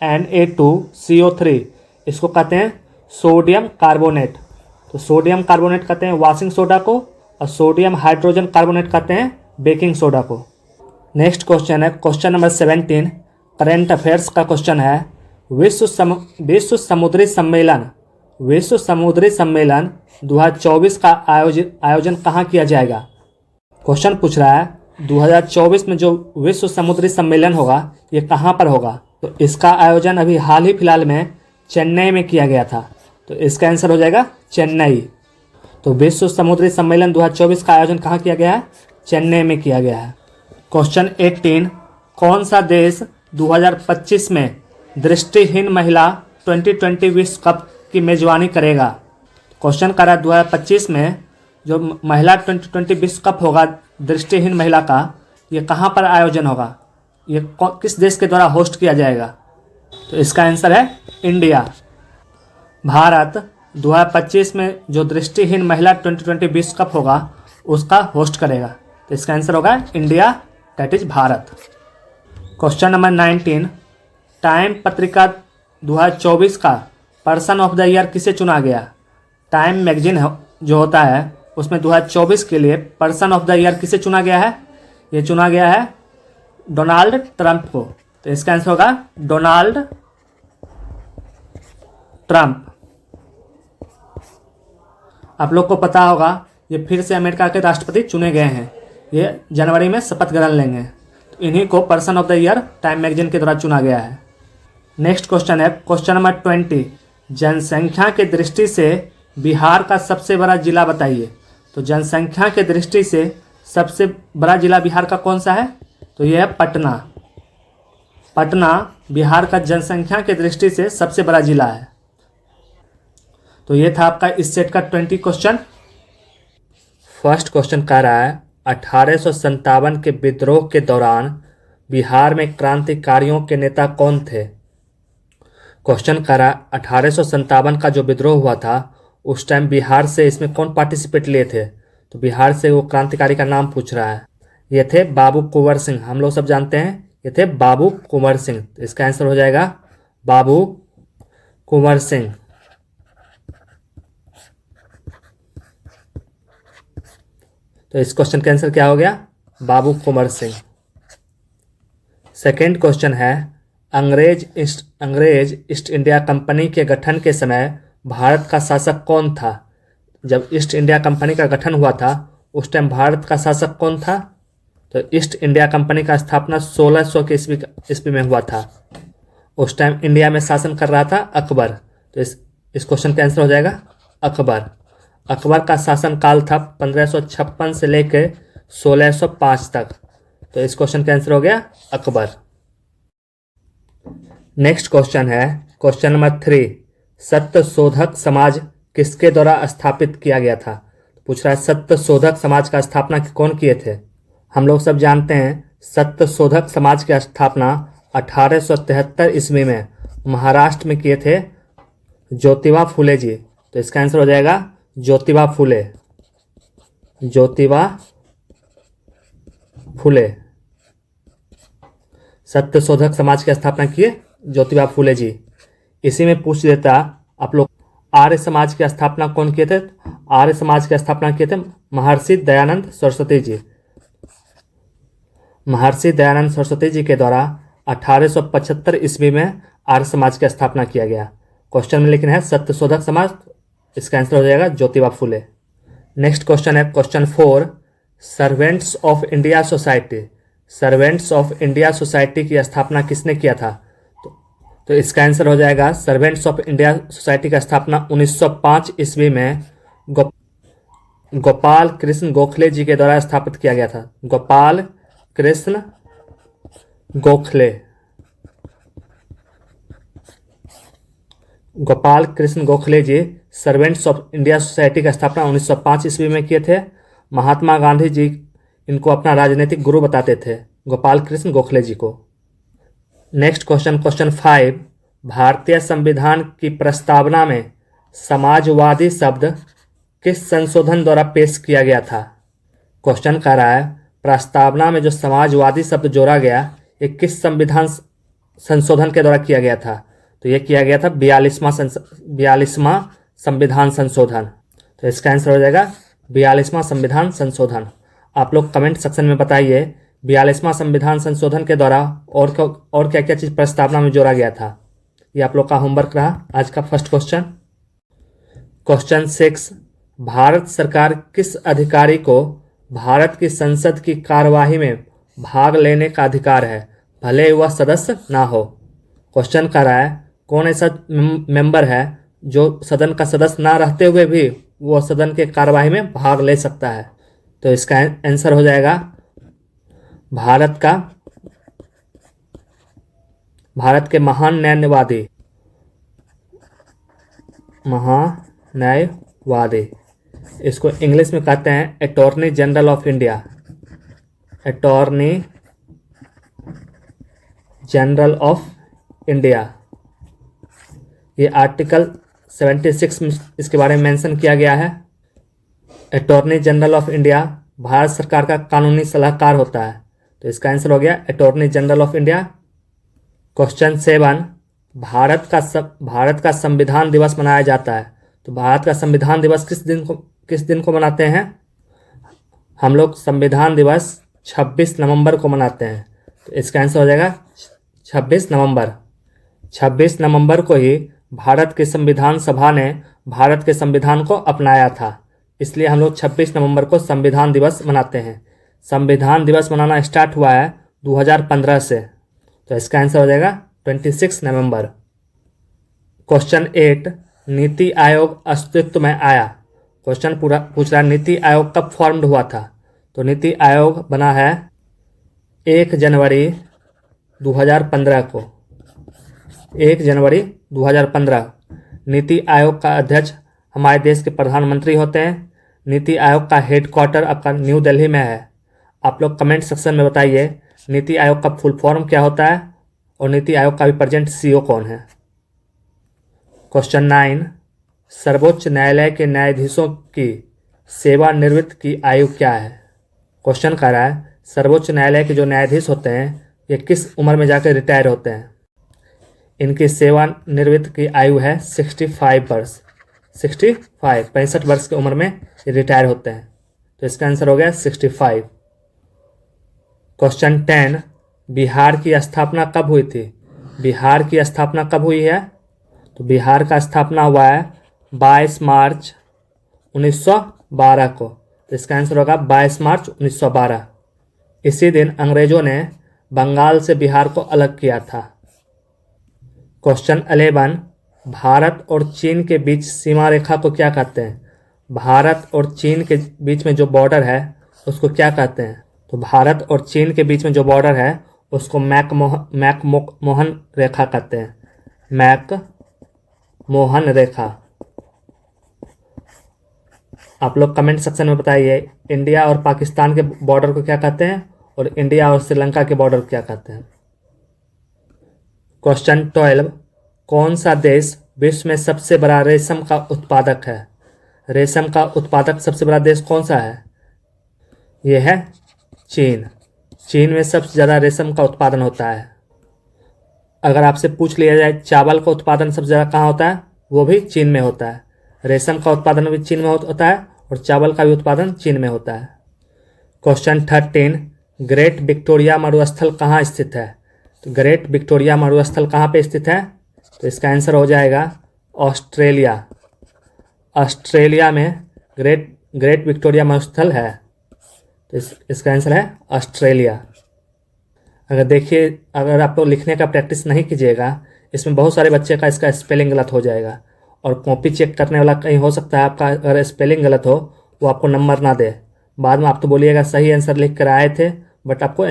Na2CO3 इसको कहते हैं सोडियम कार्बोनेट। तो सोडियम कार्बोनेट कहते हैं वॉशिंग सोडा को और सोडियम हाइड्रोजन कार्बोनेट कहते हैं बेकिंग सोडा को। नेक्स्ट क्वेश्चन है क्वेश्चन नंबर 17, करेंट अफेयर्स का क्वेश्चन है। विश्व समुद्री सम्मेलन 2024 का आयोजन कहाँ किया जाएगा। क्वेश्चन पूछ रहा है 2024 में जो विश्व समुद्री सम्मेलन होगा ये कहाँ पर होगा। तो इसका आयोजन अभी हाल ही फिलहाल में चेन्नई में किया गया था। तो इसका आंसर हो जाएगा चेन्नई। तो विश्व समुद्री सम्मेलन 2024 का आयोजन कहाँ किया गया है, चेन्नई में किया गया है। क्वेश्चन 18, कौन सा देश 2025 में दृष्टिहीन महिला 2020 विश्व कप की मेजबानी करेगा। क्वेश्चन कर रहा है 2025 में जो महिला 2020 विश्व कप होगा दृष्टिहीन महिला का, ये कहाँ पर आयोजन होगा, ये किस देश के द्वारा होस्ट किया जाएगा। तो इसका आंसर है इंडिया। भारत 2025 में जो दृष्टिहीन महिला 2020 विश्व कप होगा उसका होस्ट करेगा। तो इसका आंसर होगा India, that is Bharat. Question number 19, time पत्रिका 2024 का पर्सन ऑफ द ईयर किसे चुना गया। टाइम मैगजीन जो होता है उसमें 2024 के लिए पर्सन ऑफ द ईयर किसे चुना गया है, ये चुना गया है डोनाल्ड ट्रंप को। तो इसका आंसर होगा डोनाल्ड ट्रंप। आप लोग को पता होगा ये फिर से अमेरिका के राष्ट्रपति चुने गए हैं, ये जनवरी में शपथ ग्रहण लेंगे। तो इन्हीं को person of the year time magazine के द्वारा चुना गया है। नेक्स्ट क्वेश्चन है क्वेश्चन नंबर 20, जनसंख्या के दृष्टि से बिहार का सबसे बड़ा जिला बताइए। तो जनसंख्या के दृष्टि से सबसे बड़ा जिला बिहार का कौन सा है, तो यह है पटना। पटना बिहार का जनसंख्या के दृष्टि से सबसे बड़ा जिला है। तो ये था आपका इस सेट का 20 क्वेश्चन। फर्स्ट क्वेश्चन कह रहा है 1857 के विद्रोह के दौरान बिहार में क्रांतिकारियों के नेता कौन थे। क्वेश्चन कह रहा है 1857 का जो विद्रोह हुआ था उस टाइम बिहार से इसमें कौन पार्टिसिपेट लिए थे। तो बिहार से वो क्रांतिकारी का नाम पूछ रहा है। ये थे बाबू कुंवर सिंह, हम लोग सब जानते हैं ये थे बाबू कुंवर सिंह। तो इसका आंसर हो जाएगा बाबू कुंवर सिंह। तो इस क्वेश्चन का आंसर क्या हो गया, बाबू कुंवर सिंह। सेकेंड क्वेश्चन है अंग्रेज ईस्ट इंडिया कंपनी के गठन के समय भारत का शासक कौन था। जब ईस्ट इंडिया कंपनी का गठन हुआ था उस टाइम भारत का शासक कौन था। तो ईस्ट इंडिया कंपनी का स्थापना 1600 के ईस्वी में हुआ था। उस टाइम इंडिया में शासन कर रहा था अकबर। तो इस क्वेश्चन का आंसर हो जाएगा अकबर। अकबर का शासन काल था 1556 से लेकर 1605 तक। तो इस क्वेश्चन का आंसर हो गया अकबर। नेक्स्ट क्वेश्चन है क्वेश्चन नंबर 3, सत्यशोधक समाज किसके द्वारा स्थापित किया गया था। पूछ रहा है सत्यशोधक समाज का स्थापना कौन किए थे। हम लोग सब जानते हैं सत्यशोधक समाज की स्थापना 1873 ईस्वी में महाराष्ट्र में किए थे ज्योतिबा फुले जी। तो इसका आंसर हो जाएगा ज्योतिबा फुले। ज्योतिबा फुले सत्यशोधक समाज की स्थापना किए ज्योतिबा फुले जी। इसी में पूछ देता आप लोग आर्य समाज की स्थापना कौन किए थे। आर्य समाज की स्थापना किए थे महर्षि दयानंद सरस्वती जी। महर्षि दयानंद सरस्वती जी के द्वारा 1875 ईस्वी में आर्य समाज की स्थापना किया गया। क्वेश्चन में लेकिन है सत्यशोधक समाज, इसका आंसर हो जाएगा ज्योतिबा फुले। नेक्स्ट क्वेश्चन है question 4, servants of India society. Servants of India society की स्थापना किसने किया था। तो इसका आंसर हो जाएगा सर्वेंट्स ऑफ इंडिया सोसाइटी का स्थापना 1905 ईस्वी में गोपाल कृष्ण गोखले जी के द्वारा स्थापित किया गया था। गोपाल कृष्ण गोखले। गोपाल कृष्ण गोखले जी सर्वेंट्स ऑफ इंडिया सोसाइटी का स्थापना 1905 ईस्वी में किए थे। महात्मा गांधी जी इनको अपना राजनीतिक गुरु बताते थे, गोपाल कृष्ण गोखले जी को। नेक्स्ट क्वेश्चन, क्वेश्चन 5, भारतीय संविधान की प्रस्तावना में समाजवादी शब्द किस संशोधन द्वारा पेश किया गया था? क्वेश्चन कह रहा है प्रस्तावना में जो समाजवादी शब्द जोड़ा गया ये किस संविधान संशोधन के द्वारा किया गया था? तो ये किया गया था 42वां संविधान संशोधन। तो इसका आंसर हो जाएगा 42वां संविधान संशोधन। आप लोग कमेंट सेक्शन में बताइए 42वां संविधान संशोधन के द्वारा और क्या क्या चीज़ प्रस्तावना में जोड़ा गया था। ये आप लोग का होमवर्क रहा आज का फर्स्ट क्वेश्चन। क्वेश्चन 6, भारत सरकार किस अधिकारी को भारत की संसद की कार्यवाही में भाग लेने का अधिकार है, भले वह सदस्य ना हो? क्वेश्चन कर रहा है कौन ऐसा मेंबर है जो सदन का सदस्य ना रहते हुए भी वो सदन के कार्यवाही में भाग ले सकता है? तो इसका आंसर हो जाएगा भारत के महान्यायवादी, इसको इंग्लिश में कहते हैं attorney general of India. Attorney general of India, ये आर्टिकल 76 में इसके बारे में मेंशन किया गया है। Attorney general of India Bharat सरकार का कानूनी सलाहकार होता है। तो इसका आंसर हो गया attorney general of India. Question 7, Bharat का संविधान दिवस मनाया जाता है। तो भारत का संविधान दिवस किस दिन को मनाते हैं? हम लोग संविधान दिवस 26 नवंबर को मनाते हैं। तो इसका आंसर हो जाएगा 26 नवंबर। 26 नवंबर को ही भारत की संविधान सभा ने भारत के संविधान को अपनाया था, इसलिए हम लोग 26 नवंबर को संविधान दिवस मनाते हैं। संविधान दिवस मनाना स्टार्ट हुआ है 2015 से। तो इसका आंसर हो जाएगा 26 नवंबर। क्वेश्चन 8, नीति आयोग अस्तित्व में आया। क्वेश्चन पूछ रहा है नीति आयोग कब फॉर्म्ड हुआ था? तो नीति आयोग बना है 1 जनवरी 2015 को। 1 जनवरी 2015। नीति आयोग का अध्यक्ष हमारे देश के प्रधानमंत्री होते हैं। नीति आयोग का हेडक्वार्टर आपका न्यू दिल्ली में है। आप लोग कमेंट सेक्शन में बताइए नीति आयोग का फुल फॉर्म क्या होता है और नीति आयोग का भी प्रेजेंट सीईओ कौन है। क्वेश्चन 9, सर्वोच्च न्यायालय के न्यायाधीशों की सेवानिवृत्ति की आयु क्या है? क्वेश्चन कर रहा है सर्वोच्च न्यायालय के जो न्यायाधीश होते हैं ये किस उम्र में जाकर रिटायर होते हैं? इनकी सेवानिवृत्ति की आयु है 65 वर्ष। 65 वर्ष की उम्र में ये रिटायर होते हैं। तो इसका आंसर हो गया 65। क्वेश्चन 10, बिहार की स्थापना कब हुई थी? बिहार की स्थापना कब हुई है? तो बिहार का स्थापना हुआ है 22 मार्च 1912 को। तो इसका आंसर होगा 22 मार्च 1912। इसी दिन अंग्रेजों ने बंगाल से बिहार को अलग किया था। क्वेश्चन 11, भारत और चीन के बीच सीमा रेखा को क्या कहते हैं? भारत और चीन के बीच में जो बॉर्डर है उसको क्या कहते हैं? तो भारत और चीन के बीच में जो बॉर्डर है उसको मैक-मोहन रेखा कहते हैं। मैक-मोहन रेखा। आप लोग कमेंट सेक्शन में बताइए इंडिया और पाकिस्तान के बॉर्डर को क्या कहते हैं और इंडिया और श्रीलंका के बॉर्डर को क्या कहते हैं। क्वेश्चन 12, कौन सा देश विश्व में सबसे बड़ा रेशम का उत्पादक है? रेशम का उत्पादक सबसे बड़ा देश कौन सा है? यह है चीन। चीन में सबसे ज़्यादा रेशम का उत्पादन होता है। अगर आपसे पूछ लिया जाए चावल का उत्पादन सबसे ज़्यादा कहाँ होता है, वो भी चीन में होता है। रेशम का उत्पादन भी चीन में होता है और चावल का भी उत्पादन चीन में होता है। क्वेश्चन 13, ग्रेट विक्टोरिया मरुस्थल कहाँ स्थित है? तो ग्रेट विक्टोरिया मरुस्थल कहाँ पे स्थित है? तो इसका आंसर हो जाएगा ऑस्ट्रेलिया। ऑस्ट्रेलिया में ग्रेट विक्टोरिया मरुस्थल है। तो इसका आंसर है ऑस्ट्रेलिया। अगर आप लोग लिखने का प्रैक्टिस नहीं कीजिएगा इसमें बहुत सारे बच्चे का इसका स्पेलिंग गलत हो जाएगा और कॉपी चेक करने वाला कहीं हो सकता है आपका अगर स्पेलिंग गलत हो वो आपको नंबर ना दे। बाद में आप तो बोलिएगा सही आंसर लिख कर आए थे बट आपको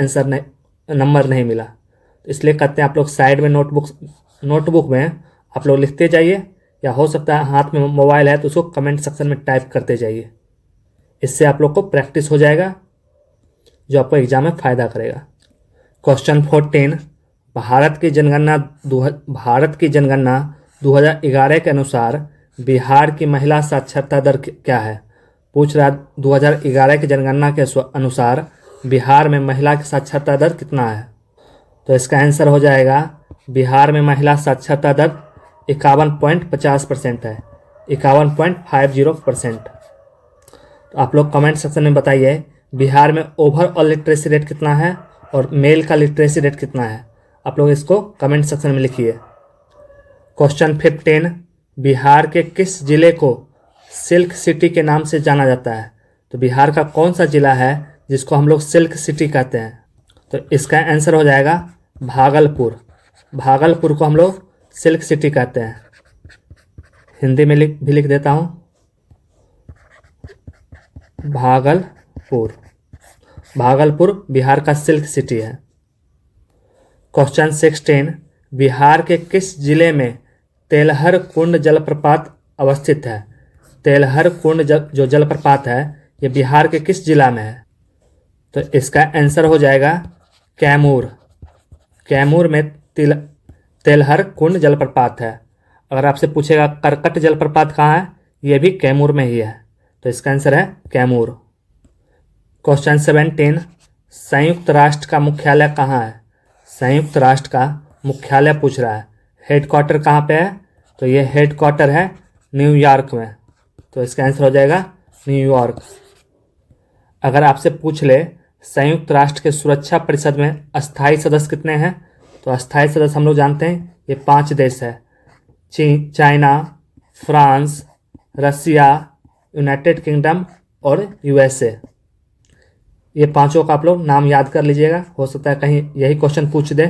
नंबर नहीं मिला। तो इसलिए कहते हैं आप लोग साइड में नोटबुक में आप लोग लिखते जाइए या हो सकता है हाथ में मोबाइल है तो उसको कमेंट सेक्शन में टाइप करते जाइए। इससे आप लोग को प्रैक्टिस हो जाएगा जो आपको एग्जाम में फ़ायदा करेगा। क्वेश्चन 14, भारत की जनगणना 2011 के अनुसार बिहार की महिला साक्षरता दर क्या है? पूछ रहा 2011 की जनगणना के अनुसार बिहार में महिला की साक्षरता दर कितना है? तो इसका आंसर हो जाएगा बिहार में महिला साक्षरता दर 51.50% है, 51.50%। तो आप लोग कमेंट सेक्शन में बताइए बिहार में ओवरऑल लिटरेसी रेट कितना है और मेल का लिटरेसी रेट कितना है। आप लोग इसको कमेंट सेक्शन में लिखिए। क्वेश्चन 15, बिहार के किस जिले को सिल्क सिटी के नाम से जाना जाता है? तो बिहार का कौन सा जिला है जिसको हम लोग सिल्क सिटी कहते हैं? तो इसका आंसर हो जाएगा भागलपुर। भागलपुर को हम लोग सिल्क सिटी कहते हैं। हिंदी में भी लिख देता हूँ, भागलपुर। भागलपुर बिहार का सिल्क सिटी है। क्वेश्चन 16, बिहार के किस जिले में तेलहर कुंड जलप्रपात अवस्थित है? तेलहर कुंड जो जलप्रपात है ये बिहार के किस जिला में है? तो इसका आंसर हो जाएगा कैमूर। कैमूर में तेलहर कुंड जलप्रपात है। अगर आपसे पूछेगा करकट जलप्रपात कहाँ है, ये भी कैमूर में ही है। तो इसका आंसर है कैमूर। क्वेश्चन 17, संयुक्त राष्ट्र का मुख्यालय कहाँ है? संयुक्त राष्ट्र का मुख्यालय पूछ रहा है। हेडक्वार्टर कहाँ पे है? तो ये हेडक्वार्टर है न्यूयॉर्क में। तो इसका आंसर हो जाएगा न्यूयॉर्क। अगर आपसे पूछ ले संयुक्त राष्ट्र के सुरक्षा परिषद में अस्थायी सदस्य कितने हैं? तो अस्थायी सदस्य हम लोग जानते हैं ये 5 देश है, चाइना, फ्रांस, रसिया, यूनाइटेड किंगडम और यूएसए। ये पांचों का आप लोग नाम याद कर लीजिएगा, हो सकता है कहीं यही क्वेश्चन पूछ दे।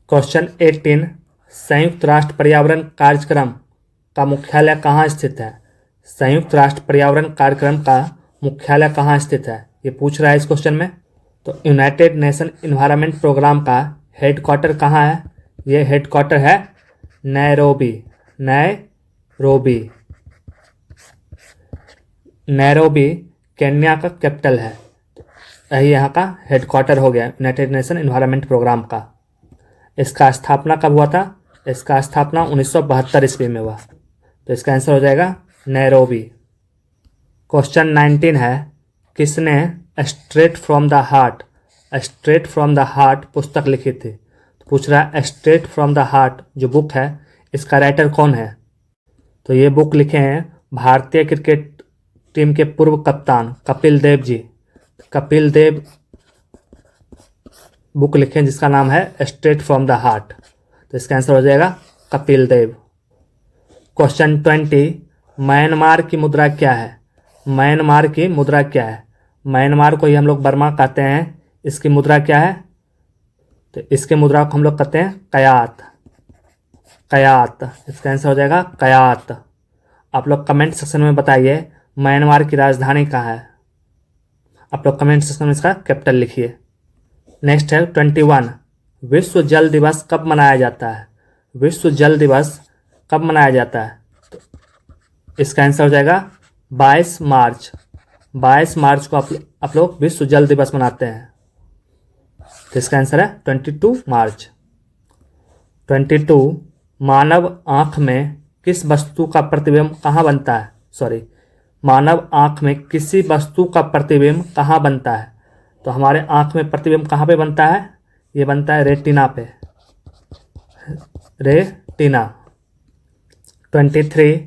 क्वेश्चन 18, संयुक्त राष्ट्र पर्यावरण कार्यक्रम का मुख्यालय कहाँ स्थित है? संयुक्त राष्ट्र पर्यावरण कार्यक्रम का मुख्यालय कहाँ स्थित है, ये पूछ रहा है इस क्वेश्चन में। तो यूनाइटेड नेशन इन्वायरमेंट प्रोग्राम का हेडक्वार्टर कहाँ है? ये हेडक्वार्टर है नैरोबी। नैरोबी केन्या का कैपिटल है। यही यहाँ का हेडक्वार्टर हो गया यूनाइटेड नेशन इन्वायरमेंट प्रोग्राम का। इसका स्थापना कब हुआ था? इसका स्थापना 1972 ईस्वी में हुआ। तो इसका आंसर हो जाएगा नैरोबी। क्वेश्चन 19 है, किसने स्ट्रेट फ्रॉम द हार्ट पुस्तक लिखी थी? तो पूछ रहा है स्ट्रेट फ्रॉम द हार्ट जो बुक है इसका राइटर कौन है? तो ये बुक लिखे हैं भारतीय क्रिकेट टीम के पूर्व कप्तान कपिल देव जी। कपिल देव बुक लिखे जिसका नाम है स्ट्रेट फ्रॉम द हार्ट। तो इसका आंसर हो जाएगा कपिल देव। क्वेश्चन 20, म्यांमार की मुद्रा क्या है? म्यांमार की मुद्रा क्या है? म्यांमार को ही हम लोग बर्मा कहते हैं। इसकी मुद्रा क्या है? तो इसके मुद्रा को हम लोग कहते हैं कयात। इसका आंसर हो जाएगा कयात। आप लोग कमेंट सेक्शन में बताइए म्यांमार की राजधानी कहाँ है। आप लोग कमेंट सेक्शन में इसका कैपिटल लिखिए। नेक्स्ट है 21, विश्व जल दिवस कब मनाया जाता है? विश्व जल दिवस कब मनाया जाता है? तो इसका आंसर हो जाएगा 22 मार्च। 22 मार्च को आप लोग विश्व जल दिवस मनाते हैं। तो इसका आंसर है 22 मार्च। 22, मानव आँख में किस वस्तु का प्रतिबिंब कहाँ बनता है? मानव आँख में किसी वस्तु का प्रतिबिंब कहाँ बनता है? तो हमारे आँख में प्रतिबिंब कहाँ पे बनता है? ये बनता है रेटिना पे, रेटिना। 23,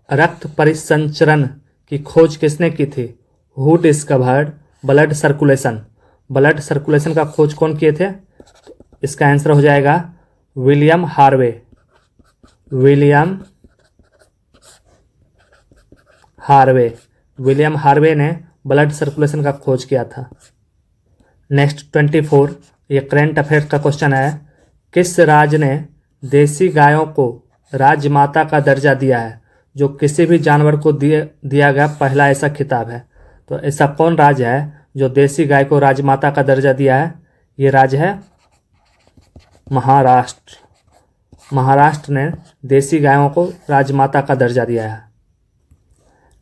रक्त परिसंचरण की खोज किसने की थी? Who discovered blood circulation? Blood circulation का खोज कौन किए थे? इसका आंसर हो जाएगा विलियम हार्वे। विलियम हार्वे ने ब्लड सर्कुलेशन का खोज किया था। नेक्स्ट 24, ये करंट अफेयर्स का क्वेश्चन है, किस राज्य ने देसी गायों को राजमाता का दर्जा दिया है? जो किसी भी जानवर को दिया गया पहला ऐसा खिताब है। तो ऐसा कौन राज्य है जो देसी गाय को राजमाता का दर्जा दिया है? ये राज्य है महाराष्ट्र। महाराष्ट्र ने देसी गायों को राजमाता का दर्जा दिया है।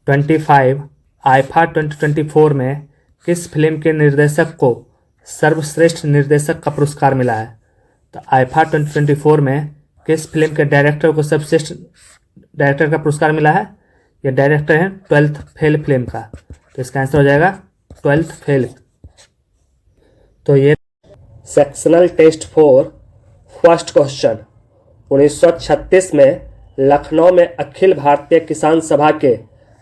25, आईफा 2024 में किस फिल्म के निर्देशक को सर्वश्रेष्ठ निर्देशक का पुरस्कार मिला है? तो आईफा 2024 में किस फिल्म के डायरेक्टर को सर्वश्रेष्ठ डायरेक्टर का पुरस्कार मिला है? ये डायरेक्टर है 12th फेल फिल्म का, तो इसका आंसर हो जाएगा 12th फेल। तो ये sectional test for first question, 1936 में लखनऊ में अखिल भारतीय किसान सभा के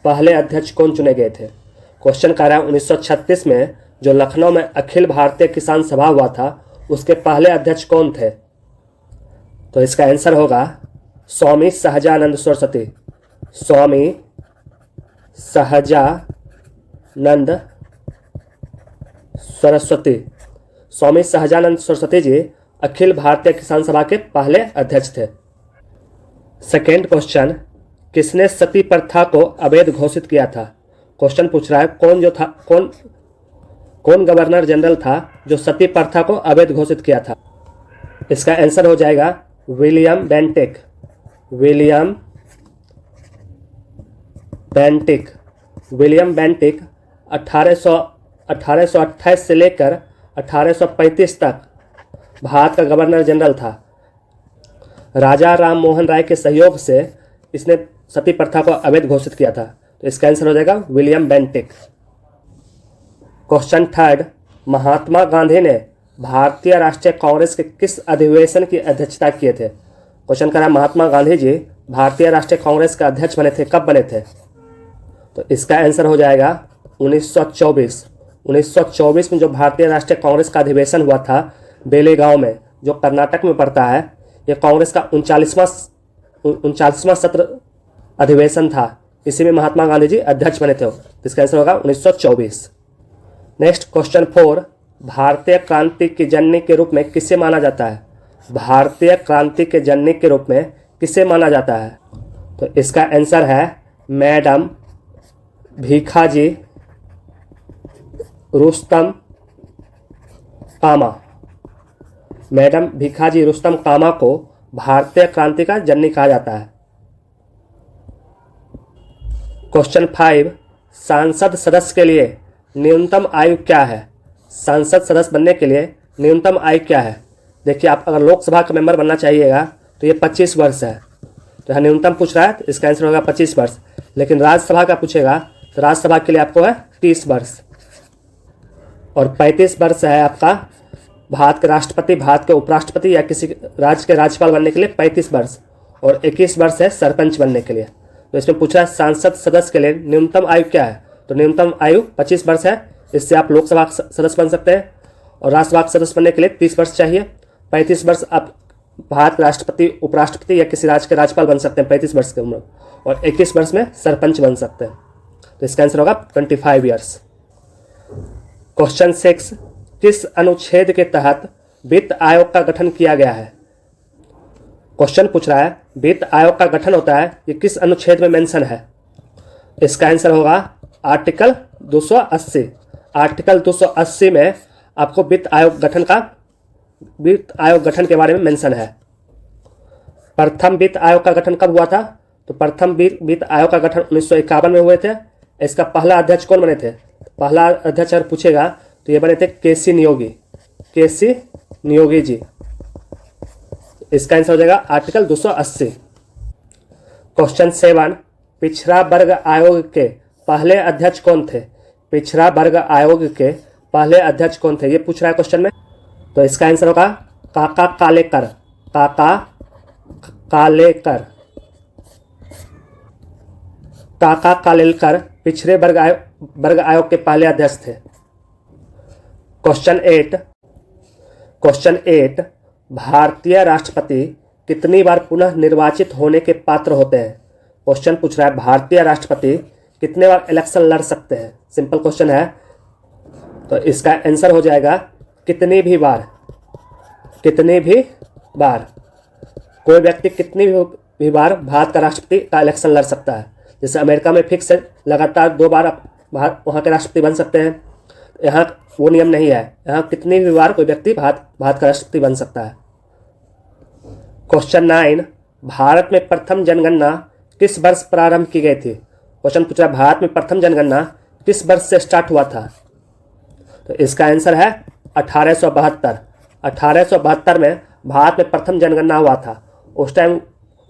पहले अध्यक्ष कौन चुने गए थे? क्वेश्चन कह रहा है 1936 में जो लखनऊ में अखिल भारतीय किसान सभा हुआ था उसके पहले अध्यक्ष कौन थे? तो इसका आंसर होगा स्वामी सहजानंद सरस्वती। स्वामी सहजानंद सरस्वती। स्वामी सहजानंद सरस्वती जी अखिल भारतीय किसान सभा के पहले अध्यक्ष थे। सेकेंड क्वेश्चन, किसने सती प्रथा को अवैध घोषित किया था? क्वेश्चन पूछ रहा है कौन गवर्नर जनरल था जो सती प्रथा को अवैध घोषित किया था? इसका आंसर हो जाएगा विलियम बेंटिक। विलियम बेंटिक 1828 से लेकर 1835 तक भारत का गवर्नर जनरल था। राजा राम मोहन राय के सहयोग से इसने सती प्रथा को अवैध घोषित किया था, तो इसका आंसर हो जाएगा William Bentinck. Question third, Mahatma Gandhi ने भारतीय राष्ट्रीय कांग्रेस के किस अधिवेशन की अध्यक्षता किए थे? क्वेश्चन कर रहा है महात्मा गांधी जी भारतीय राष्ट्रीय कांग्रेस का अध्यक्ष बने थे, कब बने थे? तो इसका आंसर हो जाएगा 1924। 1924 में जो भारतीय राष्ट्रीय कांग्रेस का अधिवेशन हुआ था बेलेगांव में, जो कर्नाटक में पड़ता है, यह कांग्रेस का 39वां सत्र अधिवेशन था। इसी में महात्मा गांधी जी अध्यक्ष बने थे। इसका आंसर होगा 1924। नेक्स्ट क्वेश्चन 4, भारतीय क्रांति की जननी के रूप में किसे माना जाता है? भारतीय क्रांति के जननी के रूप में किसे माना जाता है? तो इसका आंसर है मैडम भीखाजी रुस्तम कामा। मैडम भीखाजी रुस्तम कामा को भारतीय क्रांति का जननी कहा जाता है। क्वेश्चन 5, सांसद सदस्य के लिए न्यूनतम आयु क्या है? सांसद सदस्य बनने के लिए न्यूनतम आयु क्या है? देखिए, आप अगर लोकसभा का मेंबर बनना चाहिएगा तो ये 25 वर्ष है। तो यहाँ न्यूनतम पूछ रहा है, तो इसका आंसर होगा 25 वर्ष। लेकिन राज्यसभा का पूछेगा तो राज्यसभा के लिए आपको है 30 वर्ष। और 35 वर्ष है आपका भारत के राष्ट्रपति, भारत के उपराष्ट्रपति या किसी राज्य के राज्यपाल बनने के लिए 35 वर्ष। और 21 वर्ष है सरपंच बनने के लिए। तो इसमें पूछा है सांसद सदस्य के लिए न्यूनतम आयु क्या है? तो न्यूनतम आयु 25 वर्ष है। इससे आप लोकसभा सदस्य बन सकते हैं। और राज्यसभा सदस्य बनने के लिए 30 वर्ष चाहिए। 35 वर्ष आप भारत के राष्ट्रपति, उपराष्ट्रपति या किसी राज्य के राज्यपाल बन सकते हैं 35 वर्ष की उम्र। और 21 वर्ष में सरपंच बन सकते हैं। तो इसका आंसर होगा 25 ईयर्स। क्वेश्चन 6, किस अनुच्छेद के तहत वित्त आयोग का गठन किया गया है? क्वेश्चन पूछ रहा है वित्त आयोग का गठन होता है, ये किस अनुच्छेद में मेंशन है? इसका आंसर होगा आर्टिकल 280। आर्टिकल 280 में आपको वित्त आयोग गठन के बारे में मेंशन है। प्रथम वित्त आयोग का गठन कब हुआ था? तो प्रथम वित्त आयोग का गठन 1951 में हुए थे। इसका पहला अध्यक्ष कौन बने थे? पहला अध्यक्ष अगर पूछेगा तो ये बने थे केसी नियोगी जी। इसका आंसर हो जाएगा आर्टिकल 280। क्वेश्चन 7, पिछड़ा वर्ग आयोग के पहले अध्यक्ष कौन थे? पिछड़ा वर्ग आयोग के पहले अध्यक्ष कौन थे, ये पूछ रहा है क्वेश्चन में। तो इसका आंसर होगा काका कालेकर। काका कालेलकर पिछड़े वर्ग आयोग के पहले अध्यक्ष थे। क्वेश्चन 8, भारतीय राष्ट्रपति कितनी बार पुनः निर्वाचित होने के पात्र होते हैं? क्वेश्चन पूछ रहा है भारतीय राष्ट्रपति कितने बार इलेक्शन लड़ सकते हैं? सिंपल क्वेश्चन है। तो इसका आंसर हो जाएगा कितनी भी बार। कोई व्यक्ति कितनी भी बार भारत का राष्ट्रपति का इलेक्शन लड़ सकता है। जैसे अमेरिका में फिक्स है, लगातार 2 बार आप वहाँ के राष्ट्रपति बन सकते हैं। यहाँ वो नियम नहीं है, यहाँ कितनी भी बार कोई व्यक्ति भारत का राष्ट्रपति बन सकता है। क्वेश्चन 9, भारत में प्रथम जनगणना किस वर्ष प्रारंभ की गई थी? क्वेश्चन पूछ रहा है भारत में प्रथम जनगणना किस वर्ष से स्टार्ट हुआ था? तो इसका आंसर है 1872। 1872 में भारत में प्रथम जनगणना हुआ था, उस टाइम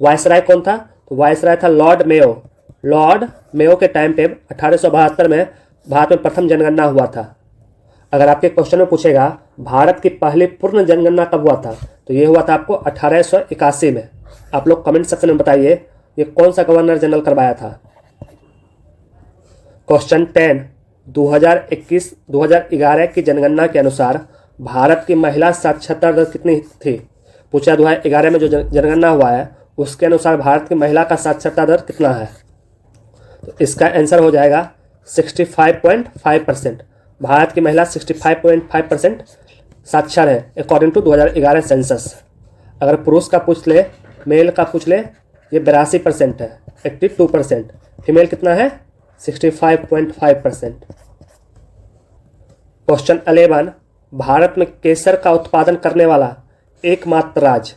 वायसराय कौन था? तो वायसराय था लॉर्ड मेयो। लॉर्ड मेयो के टाइम पे 1872 में भारत में प्रथम जनगणना हुआ था। अगर आपके क्वेश्चन में पूछेगा भारत की पहली पूर्ण जनगणना कब हुआ था, तो ये हुआ था आपको 1881 में। आप लोग कमेंट सेक्शन में बताइए ये कौन सा गवर्नर जनरल करवाया था। क्वेश्चन 10, 2011 की जनगणना के अनुसार भारत की महिला साक्षरता दर कितनी थी? पूछा 2011 में जो जनगणना हुआ है उसके अनुसार भारत की महिला का साक्षरता दर कितना है? तो इसका आंसर हो जाएगा 65.5%। भारत की महिला 65.5% साक्षर है अकॉर्डिंग टू 2011 सेंसस। अगर पुरुष का पूछ ले, मेल का पूछ ले, ये 82% है, 82%। फीमेल कितना है? 65.5%। क्वेश्चन 11, भारत में केसर का उत्पादन करने वाला एकमात्र राज्य,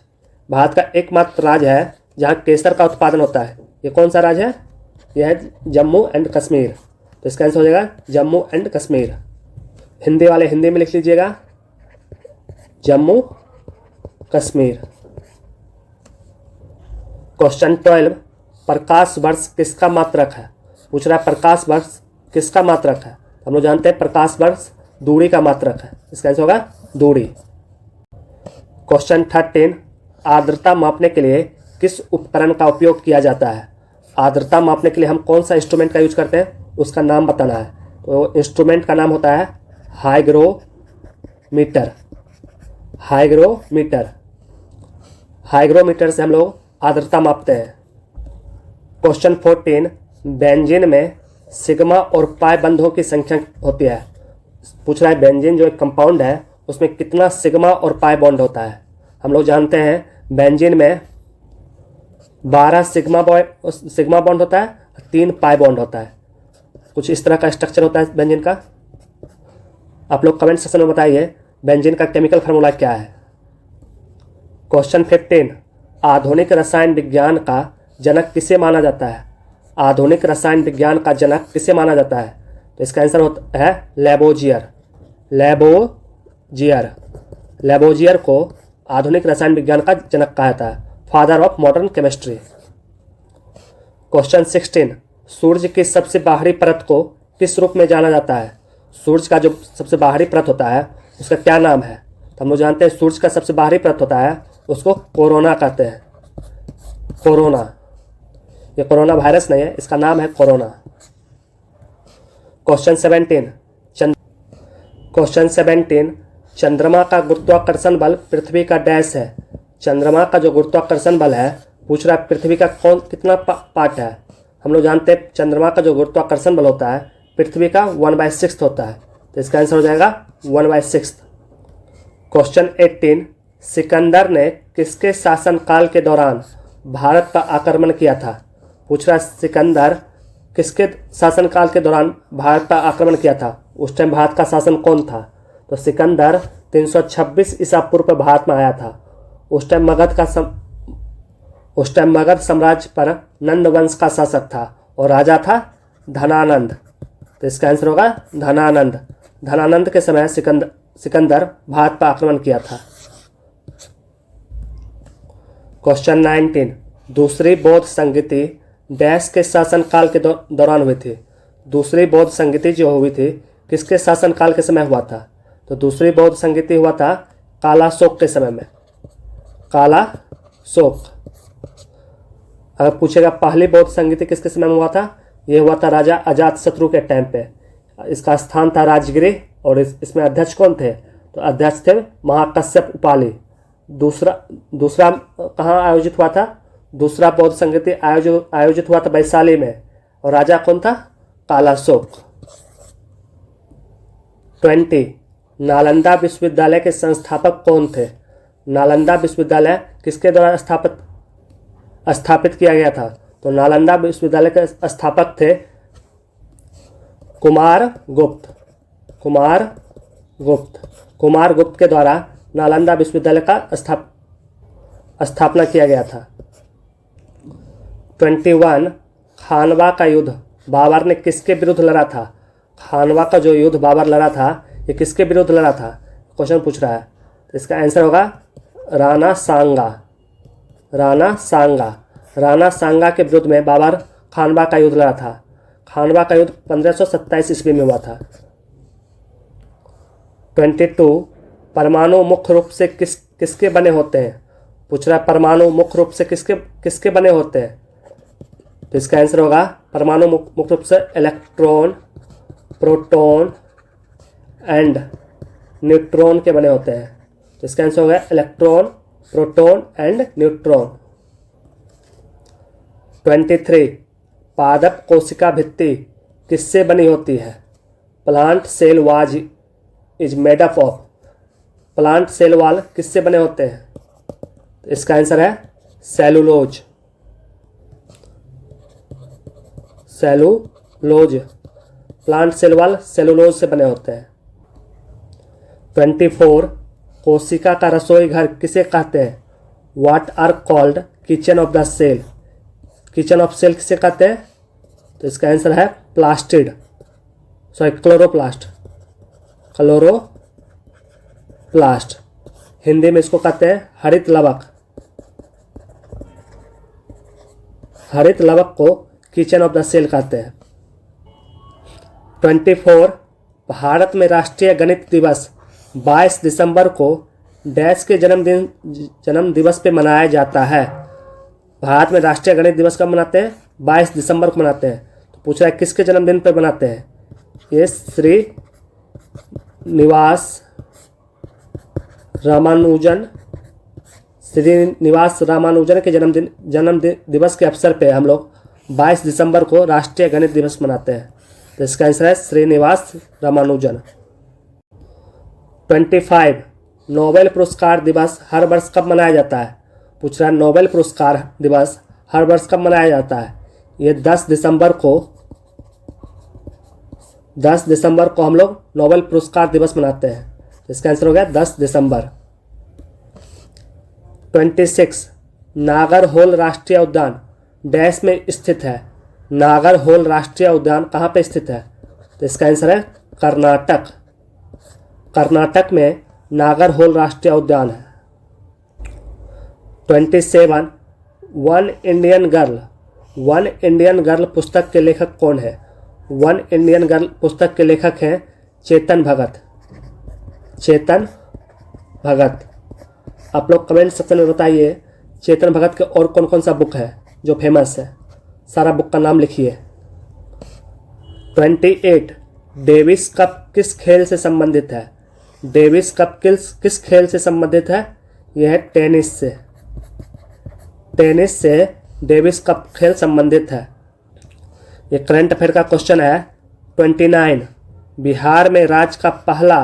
भारत का एकमात्र राज्य है जहाँ केसर का उत्पादन होता है, ये कौन सा राज्य है? यह है जम्मू एंड कश्मीर। तो इसका आंसर हो जाएगा जम्मू एंड कश्मीर। हिंदी वाले हिंदी में लिख लीजिएगा, जम्मू कश्मीर। क्वेश्चन 12, प्रकाश वर्ष किसका मात्रक है? पूछ रहा है प्रकाश वर्ष किसका मात्रक है? हम लोग जानते हैं प्रकाश वर्ष दूरी का मात्रक है, इसका आंसर होगा दूरी। क्वेश्चन 13, आर्द्रता मापने के लिए किस उपकरण का उपयोग किया जाता है? आर्द्रता मापने के लिए हम कौन सा इंस्ट्रूमेंट का यूज करते हैं, उसका नाम बताना है। तो इंस्ट्रूमेंट का नाम होता है हाइग्रोमीटर। हाइग्रोमीटर, हाइग्रोमीटर से हम लोग आर्द्रता मापते हैं। क्वेश्चन 14, बेंजीन में सिग्मा और पाई बंधों की संख्या होती है। पूछ रहा है बेंजीन जो एक कंपाउंड है उसमें कितना सिग्मा और पाई बॉन्ड होता है? हम लोग जानते हैं बेंजीन में 12 सिग्मा बॉन्ड होता है, 3 पाई बॉन्ड होता है। कुछ इस तरह का स्ट्रक्चर होता है बेंजीन का। आप लोग कमेंट सेक्शन में बताइए बेंजीन का केमिकल फार्मूला क्या है। क्वेश्चन 15, आधुनिक रसायन विज्ञान का जनक किसे माना जाता है? आधुनिक रसायन विज्ञान का जनक किसे माना जाता है? तो इसका आंसर होता है लैबोजियर। लैबोजियर को आधुनिक रसायन विज्ञान का जनक कहा जाता है, father of modern chemistry. Question 16, सूर्य की सबसे बाहरी परत को किस रूप में जाना जाता है? सूर्य का जो सबसे बाहरी परत होता है उसका क्या नाम है? तो हम लोग जानते हैं सूर्य का सबसे बाहरी परत होता है उसको कोरोना कहते हैं। कोरोना, ये कोरोना वायरस नहीं है, इसका नाम है कोरोना। क्वेश्चन 17, चंद्रमा का गुरुत्वाकर्षण बल पृथ्वी का डैश है। चंद्रमा का जो गुरुत्वाकर्षण बल है, पूछ रहा है पृथ्वी का कितना पार्ट है? हम लोग जानते हैं चंद्रमा का जो गुरुत्वाकर्षण बल होता है पृथ्वी का 1/6 होता है, तो इसका आंसर हो जाएगा 1/6। क्वेश्चन 18, सिकंदर ने किसके शासनकाल के दौरान भारत पर आक्रमण किया था? पूछ रहा है सिकंदर किसके शासनकाल के दौरान भारत पर आक्रमण किया था? उस टाइम भारत का शासन कौन था? तो सिकंदर 326 ईसा पूर्व पर भारत में आया था। उस टाइम मगध साम्राज्य पर नंद वंश का शासक था और राजा था धनानंद। तो इसका आंसर होगा धनानंद। धनानंद के समय सिकंदर भारत पर आक्रमण किया था। क्वेश्चन 19, दूसरी बौद्ध संगीति डैश के शासनकाल के दौरान हुई थी? दूसरी बौद्ध संगीति जो हुई थी किसके शासनकाल के समय हुआ था? तो दूसरी बौद्ध संगीति हुआ था कालाशोक के समय में। कालाशोक। अगर पूछेगा पहली बौद्ध संगीति किसके समय में हुआ था? ये हुआ था राजा अजातशत्रु के टाइम पे। इसका स्थान था राजगिरी और इसमें अध्यक्ष कौन थे? तो अध्यक्ष थे महाकश्यप उपाली। दूसरा कहाँ आयोजित हुआ था? दूसरा बौद्ध संगीति आयोजित हुआ था वैशाली में और राजा कौन था? कालाशोक। 20, नालंदा विश्वविद्यालय के संस्थापक कौन थे? नालंदा विश्वविद्यालय किसके द्वारा स्थापित किया गया था? तो नालंदा विश्वविद्यालय के स्थापक थे कुमारगुप्त। कुमारगुप्त के द्वारा नालंदा विश्वविद्यालय का स्थापना किया गया था। 21, खानवा का युद्ध बाबर ने किसके विरुद्ध लड़ा था? खानवा का जो युद्ध बाबर लड़ा था ये किसके विरुद्ध लड़ा था? क्वेश्चन पूछ रहा है। तो इसका आंसर होगा राणा सांगा। राणा सांगा। राणा सांगा के विरुद्ध में बाबर खानवा का युद्ध लड़ा था। खानवा का युद्ध 1527 ईस्वी में हुआ था। 22 परमाणु मुख्य रूप से किसके बने होते हैं? पूछ रहा है परमाणु मुख्य रूप से किसके बने होते हैं? तो इसका आंसर होगा परमाणु मुख्य रूप से इलेक्ट्रॉन, प्रोटॉन एंड न्यूट्रॉन के बने होते हैं। तो इसका आंसर होगा इलेक्ट्रॉन, प्रोटॉन एंड न्यूट्रॉन। 23 पादप कोशिका भित्ति किससे बनी होती है? Plant cell wall is made up of. Plant cell wall किससे बने होते हैं? तो इसका आंसर है cellulose. Cellulose. Plant cell wall cellulose से बने होते हैं। 24 कोशिका का रसोई घर किसे कहते हैं? What are called kitchen of the cell. Kitchen of cell किसे कहते हैं? तो इसका आंसर है plastid, sorry chloroplast. Chloroplast. Hindi में इसको कहते हैं हरित लवक। हरित लवक को किचन ऑफ द सेल कहते हैं। 24 भारत में राष्ट्रीय गणित दिवस 22 दिसंबर को डैश के जन्म दिवस पे मनाया जाता है। भारत में राष्ट्रीय गणित दिवस कब मनाते हैं? 22 दिसंबर को मनाते हैं। तो पूछ रहा है किसके जन्मदिन पर मनाते हैं? ये श्रीनिवास रामानुजन के जन्म दिवस के अवसर पे हम लोग 22 दिसंबर को राष्ट्रीय गणित दिवस मनाते हैं। तो इसका आंसर है श्रीनिवास रामानुजन। 25 नोबेल पुरस्कार दिवस हर वर्ष कब मनाया जाता है? पूछ रहा है नोबेल पुरस्कार दिवस हर वर्ष कब मनाया जाता है? ये 10 दिसंबर को हम लोग नोबेल पुरस्कार दिवस मनाते हैं। इसका आंसर हो गया 10 दिसंबर। 26 नागरहोल राष्ट्रीय उद्यान डैश में स्थित है। नागरहोल राष्ट्रीय उद्यान कहाँ पे स्थित है? तो इसका आंसर है कर्नाटक। कर्नाटक में नागरहोल राष्ट्रीय उद्यान है। 27 वन इंडियन गर्ल पुस्तक के लेखक कौन है? वन इंडियन गर्ल पुस्तक के लेखक हैं चेतन भगत। चेतन भगत। आप लोग कमेंट सेक्शन में बताइए चेतन भगत के और कौन कौन सा बुक है जो फेमस है। सारा बुक का नाम लिखिए। 28 डेविस कप किस खेल से संबंधित है? डेविस कप किस खेल से संबंधित है? यह है टेनिस से। टेनिस से डेविस कप खेल संबंधित है। ये करंट अफेयर का क्वेश्चन है। 29 बिहार में राज्य का पहला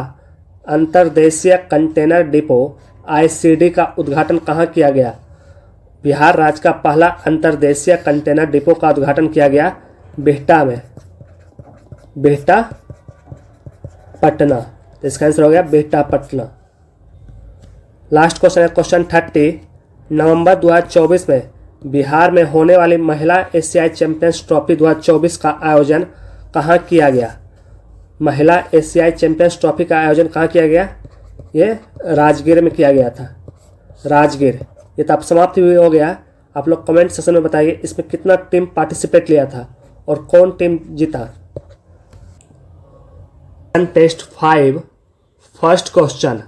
अंतर्देशीय कंटेनर डिपो ICD का उद्घाटन कहाँ किया गया? बिहार राज्य का पहला अंतर्देशीय कंटेनर डिपो का उद्घाटन किया गया बिहटा में। बिहटा पटना। तो इसका आंसर हो गया बिहटा पटना। लास्ट क्वेश्चन है क्वेश्चन 30 नवंबर 2024 में बिहार में होने वाली महिला एशियाई चैंपियंस ट्रॉफी 2024 का आयोजन कहाँ किया गया? महिला एशियाई चैंपियंस ट्रॉफी का आयोजन कहाँ किया गया? ये राजगीर में किया गया था। राजगीर। ये तो अब समाप्त भी हो गया। आप लोग कमेंट सेक्शन में बताइए इसमें कितना टीम पार्टिसिपेट लिया था और कौन टीम जीता। टेस्ट 5 फर्स्ट क्वेश्चन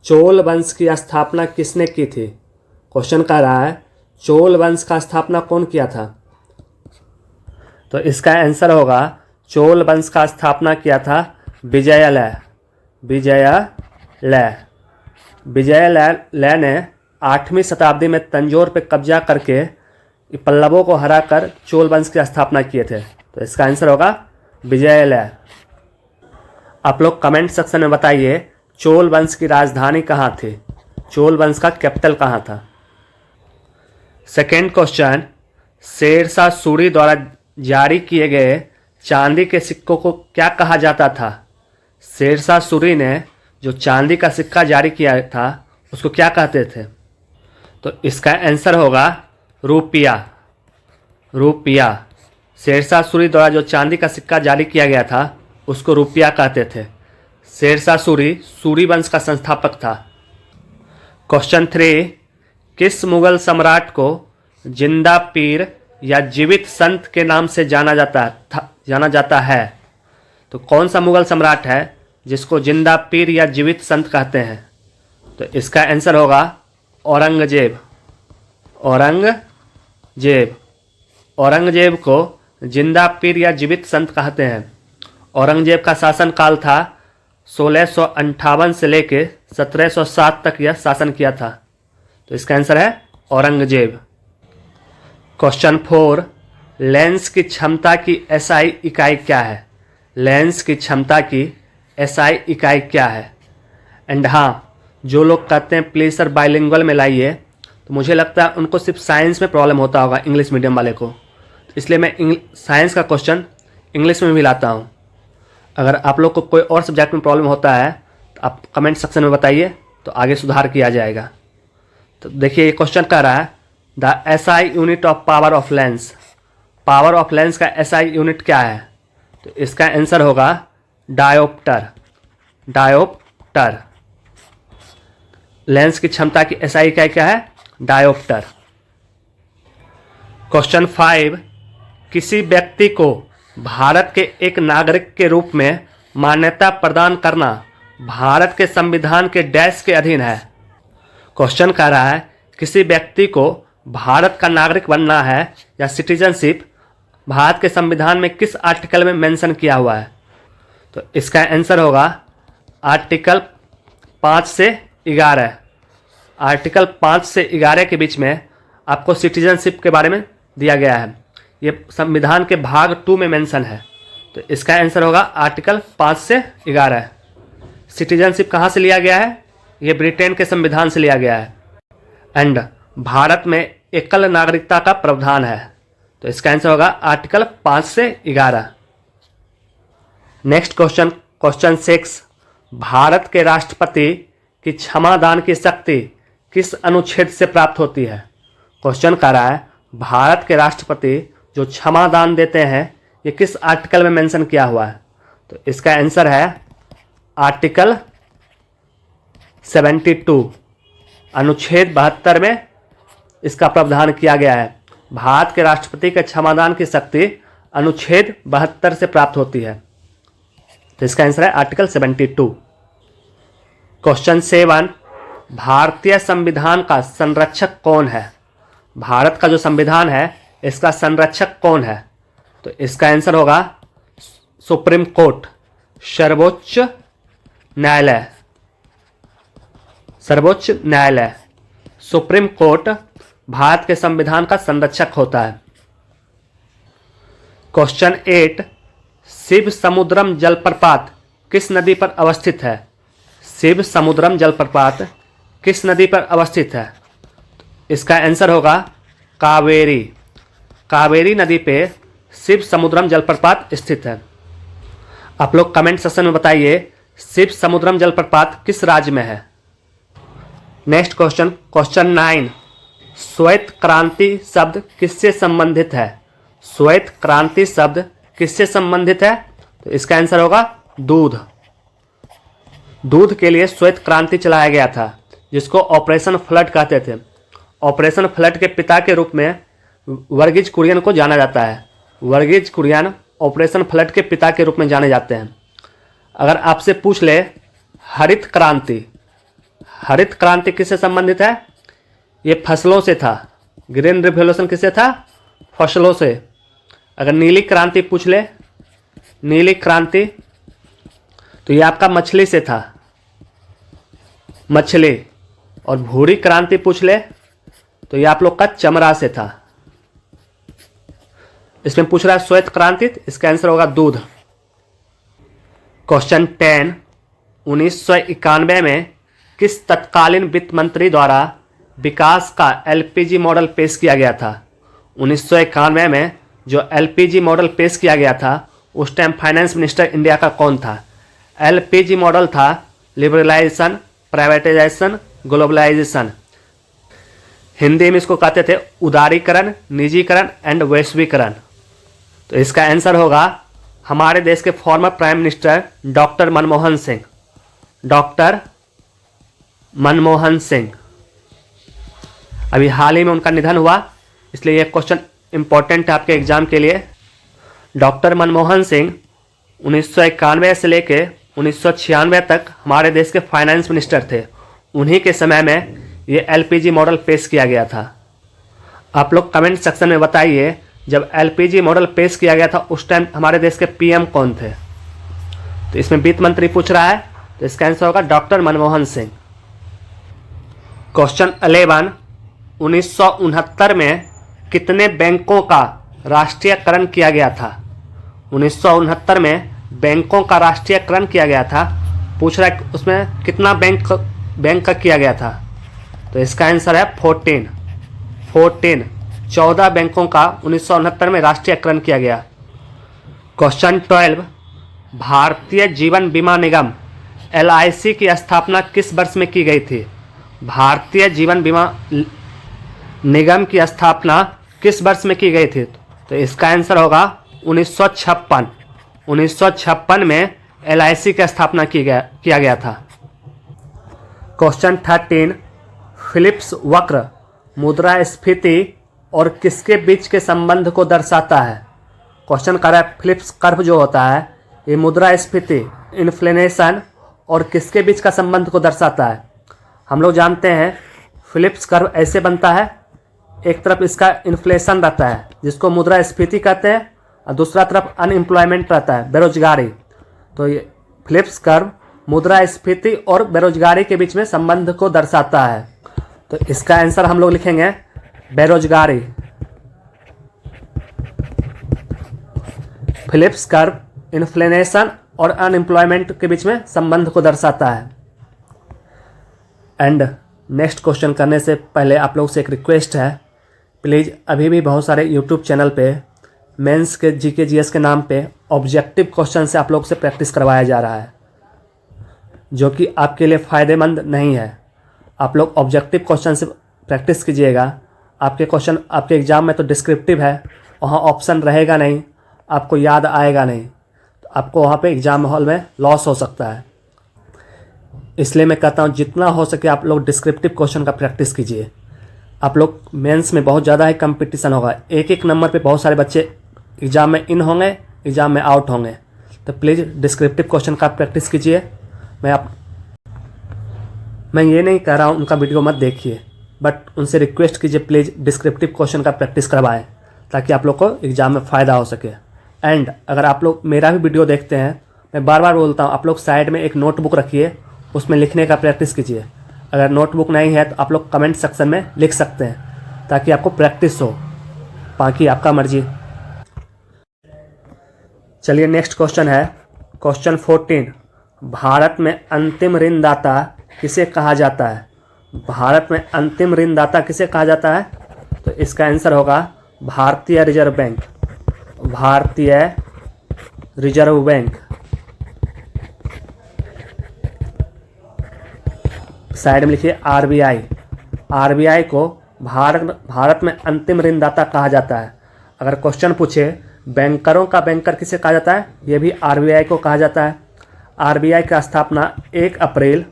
चोल वंश की स्थापना किसने की थी? क्वेश्चन कह रहा है चोल वंश का स्थापना कौन किया था? तो इसका आंसर होगा चोल वंश का स्थापना किया था विजयलय। विजयलय ने 8वीं शताब्दी में तंजौर पर कब्जा करके पल्लवों को हराकर चोल वंश की स्थापना किए थे। तो इसका आंसर होगा विजयलय। आप लोग कमेंट सेक्शन में बताइए चोल वंश की राजधानी कहाँ थी? चोल वंश का कैपिटल कहाँ था? सेकेंड क्वेश्चन शेरशाह सूरी द्वारा जारी किए गए चांदी के सिक्कों को क्या कहा जाता था? शेरशाह सूरी ने जो चांदी का सिक्का जारी किया था उसको क्या कहते थे? तो इसका आंसर होगा रुपया। रुपया। शेरशाह सूरी द्वारा जो चांदी का सिक्का जारी किया गया था उसको रुपया कहते थे। शेरशाह सूरी सूरी वंश का संस्थापक था। क्वेश्चन 3, किस मुगल सम्राट को जिंदा पीर या जीवित संत के नाम से जाना जाता है? तो कौन सा मुगल सम्राट है जिसको जिंदा पीर या जीवित संत कहते हैं? तो इसका आंसर होगा औरंगजेब। औरंगजेब को जिंदा पीर या जीवित संत कहते हैं। औरंगजेब का शासन काल था 1658 से लेके 1707 तक यह शासन किया था। तो इसका आंसर है औरंगजेब। क्वेश्चन 4, लेंस की क्षमता की एसआई इकाई क्या है? लेंस की क्षमता की एसआई इकाई क्या है? एंड हाँ, जो लोग कहते हैं प्लीज सर बाइलिंगुअल में लाइए, तो मुझे लगता है उनको सिर्फ साइंस में प्रॉब्लम होता होगा, इंग्लिश मीडियम वाले को। इसलिए मैं साइंस का क्वेश्चन इंग्लिश में भी लाता हूँ। अगर आप लोग को कोई और सब्जेक्ट में प्रॉब्लम होता है तो आप कमेंट सेक्शन में बताइए, तो आगे सुधार किया जाएगा। तो देखिए ये क्वेश्चन कह रहा है the SI unit of power of lens. Power of lens का एसआई यूनिट क्या है? तो इसका आंसर होगा डायोप्टर। लेंस की क्षमता की एसआई इकाई क्या है? डायोप्टर। क्वेश्चन 5, किसी व्यक्ति को भारत के एक नागरिक के रूप में मान्यता प्रदान करना भारत के संविधान के डैश के अधीन है? क्वेश्चन कह रहा है किसी व्यक्ति को भारत का नागरिक बनना है या सिटीजनशिप भारत के संविधान में किस आर्टिकल में मेंशन किया हुआ है? तो इसका आंसर होगा आर्टिकल 5 से 11। आर्टिकल 5 से 11 के बीच में आपको सिटीजनशिप के बारे में दिया गया है। ये संविधान के भाग 2 में मेंशन है। तो इसका आंसर होगा आर्टिकल 5 से 11। सिटीजनशिप कहाँ से लिया गया है? ये ब्रिटेन के संविधान से लिया गया है। एंड भारत में एकल नागरिकता का प्रावधान है। तो इसका आंसर होगा आर्टिकल 5 से 11। नेक्स्ट क्वेश्चन, क्वेश्चन 6, भारत के राष्ट्रपति की क्षमादान की शक्ति किस अनुच्छेद से प्राप्त होती है? क्वेश्चन कह रहा है भारत के राष्ट्रपति जो क्षमादान देते हैं ये किस आर्टिकल में मेंशन किया हुआ है? तो इसका आंसर है आर्टिकल 72। अनुच्छेद 72 में इसका प्रावधान किया गया है। भारत के राष्ट्रपति के क्षमादान की शक्ति अनुच्छेद 72 से प्राप्त होती है। तो इसका आंसर है आर्टिकल 72। क्वेश्चन 7, भारतीय संविधान का संरक्षक कौन है? भारत का जो संविधान है इसका संरक्षक कौन है? तो इसका आंसर होगा सुप्रीम कोर्ट, सर्वोच्च न्यायालय। सर्वोच्च न्यायालय, सुप्रीम कोर्ट भारत के संविधान का संरक्षक होता है। क्वेश्चन 8, शिव समुद्रम जलप्रपात किस नदी पर अवस्थित है? शिव समुद्रम जलप्रपात किस नदी पर अवस्थित है? इसका आंसर होगा कावेरी। कावेरी नदी पे शिव समुद्रम जलप्रपात स्थित है। आप लोग कमेंट सेक्शन में बताइए शिव समुद्रम जलप्रपात किस राज्य में है। नेक्स्ट क्वेश्चन, क्वेश्चन 9, श्वेत क्रांति शब्द किससे संबंधित है? श्वेत क्रांति शब्द किससे संबंधित है? तो इसका आंसर होगा दूध। दूध के लिए श्वेत क्रांति चलाया गया था जिसको ऑपरेशन फ्लड कहते थे। ऑपरेशन फ्लड के पिता के रूप में वर्गीज कुरियन को जाना जाता है। वर्गीज कुरियन ऑपरेशन फ्लड के पिता के रूप में जाने जाते हैं। अगर आपसे पूछ ले हरित क्रांति, हरित क्रांति किससे संबंधित है? ये फसलों से था। ग्रीन रिवॉल्यूशन किससे था? फसलों से। अगर नीली क्रांति पूछ ले, नीली क्रांति, तो ये आपका मछली से था, मछली। और भूरी क्रांति पूछ ले तो ये आप लोग का चमड़ा से था। इसमें पूछ रहा है श्वेत क्रांति, इसका आंसर होगा दूध। क्वेश्चन 10, 1991 में किस तत्कालीन वित्त मंत्री द्वारा विकास का एलपीजी मॉडल पेश किया गया था? 1991 में जो एलपीजी मॉडल पेश किया गया था उस टाइम फाइनेंस मिनिस्टर इंडिया का कौन था? एलपीजी मॉडल था लिबरलाइजेशन, प्राइवेटाइजेशन, ग्लोबलाइजेशन। हिंदी में इसको कहते थे उदारीकरण, निजीकरण एंड वैश्वीकरण। तो इसका आंसर होगा हमारे देश के former prime minister doctor Manmohan Singh. Doctor Manmohan Singh. अभी हाल ही में उनका निधन हुआ, इसलिए ये क्वेश्चन इम्पोर्टेंट है आपके एग्जाम के लिए। डॉक्टर मनमोहन सिंह 1991 से लेके 1996 तक हमारे देश के फाइनेंस मिनिस्टर थे। उन्हीं के समय में ये एलपीजी मॉडल पेश किया गया था। आप लोग कमेंट सेक्शन में बताइए, जब एलपीजी मॉडल पेश किया गया था उस टाइम हमारे देश के पीएम कौन थे। तो इसमें वित्त मंत्री पूछ रहा है, तो इसका आंसर होगा डॉक्टर मनमोहन सिंह। क्वेश्चन 11, 1969 में कितने बैंकों का राष्ट्रीयकरण किया गया था। 1969 में बैंकों का राष्ट्रीयकरण किया गया था। पूछ रहा है उसमें कितना बैंक का किया गया था। तो इसका आंसर है 14। 14 बैंकों का 1969 में राष्ट्रीयकरण किया गया। क्वेश्चन 12, भारतीय जीवन बीमा निगम LIC की स्थापना किस वर्ष में की गई थी। भारतीय जीवन बीमा निगम की स्थापना किस वर्ष में की गई थी। तो इसका आंसर होगा 1956। 1956 में LIC की स्थापना किया गया था। क्वेश्चन 13, फिलिप्स वक्र मुद्रास्फीति और किसके बीच के संबंध को दर्शाता है। क्वेश्चन कर रहा है फिलिप्स कर्व जो होता है ये मुद्रास्फीति, इन्फ्लेशन और किसके बीच का संबंध को दर्शाता है। हम लोग जानते हैं फिलिप्स कर्व ऐसे बनता है, एक तरफ इसका इन्फ्लेशन रहता है जिसको मुद्रास्फीति कहते हैं और दूसरा तरफ अनएम्प्लॉयमेंट रहता है, बेरोजगारी। तो ये फिलिप्स कर्व मुद्रास्फीति और बेरोजगारी के बीच में संबंध को दर्शाता है। तो इसका आंसर हम लोग लिखेंगे बेरोजगारी। फिलिप्स कर्व इन्फ्लेशन और अनएम्प्लॉयमेंट के बीच में संबंध को दर्शाता है। एंड नेक्स्ट क्वेश्चन करने से पहले आप लोग से एक रिक्वेस्ट है, प्लीज़ अभी भी बहुत सारे यूट्यूब चैनल पे मेंस के जीके जीएस के नाम पे ऑब्जेक्टिव क्वेश्चन से आप लोग से प्रैक्टिस करवाया जा रहा है, जो कि आपके लिए फ़ायदेमंद नहीं है। आप लोग ऑब्जेक्टिव क्वेश्चन से प्रैक्टिस कीजिएगा। आपके क्वेश्चन आपके एग्ज़ाम में तो डिस्क्रिप्टिव है, वहाँ ऑप्शन रहेगा नहीं, आपको याद आएगा नहीं, तो आपको वहाँ पे एग्ज़ाम हॉल में लॉस हो सकता है। इसलिए मैं कहता हूँ जितना हो सके आप लोग डिस्क्रिप्टिव क्वेश्चन का प्रैक्टिस कीजिए। आप लोग मेंस में बहुत ज़्यादा ही कंपटीशन होगा, एक एक नंबर पे बहुत सारे बच्चे एग्ज़ाम में इन होंगे, एग्ज़ाम में आउट होंगे। तो प्लीज़ डिस्क्रिप्टिव क्वेश्चन का प्रैक्टिस कीजिए। मैं ये नहीं कह रहा हूँ उनका वीडियो मत देखिए, बट उनसे रिक्वेस्ट कीजिए प्लीज़ डिस्क्रिप्टिव क्वेश्चन का प्रैक्टिस करवाएं, ताकि आप लोग को एग्ज़ाम में फ़ायदा हो सके। एंड अगर आप लोग मेरा भी वीडियो देखते हैं, मैं बार बार बोलता हूँ आप लोग साइड में एक नोटबुक रखिए, उसमें लिखने का प्रैक्टिस कीजिए। अगर नोटबुक नहीं है तो आप लोग कमेंट सेक्शन में लिख सकते हैं, ताकि आपको प्रैक्टिस हो। बाकी आपका मर्जी। चलिए नेक्स्ट क्वेश्चन है क्वेश्चन 14, भारत में अंतिम ऋणदाता किसे कहा जाता है। भारत में अंतिम ऋणदाता किसे कहा जाता है। तो इसका आंसर होगा भारतीय रिजर्व बैंक। भारतीय रिजर्व बैंक। साइड में लिखिए RBI। RBI को भारत में अंतिम ऋणदाता कहा जाता है। अगर क्वेश्चन पूछे बैंकरों का बैंकर किसे कहा जाता है, ये भी RBI को कहा जाता है। RBI का स्थापना 1 अप्रैल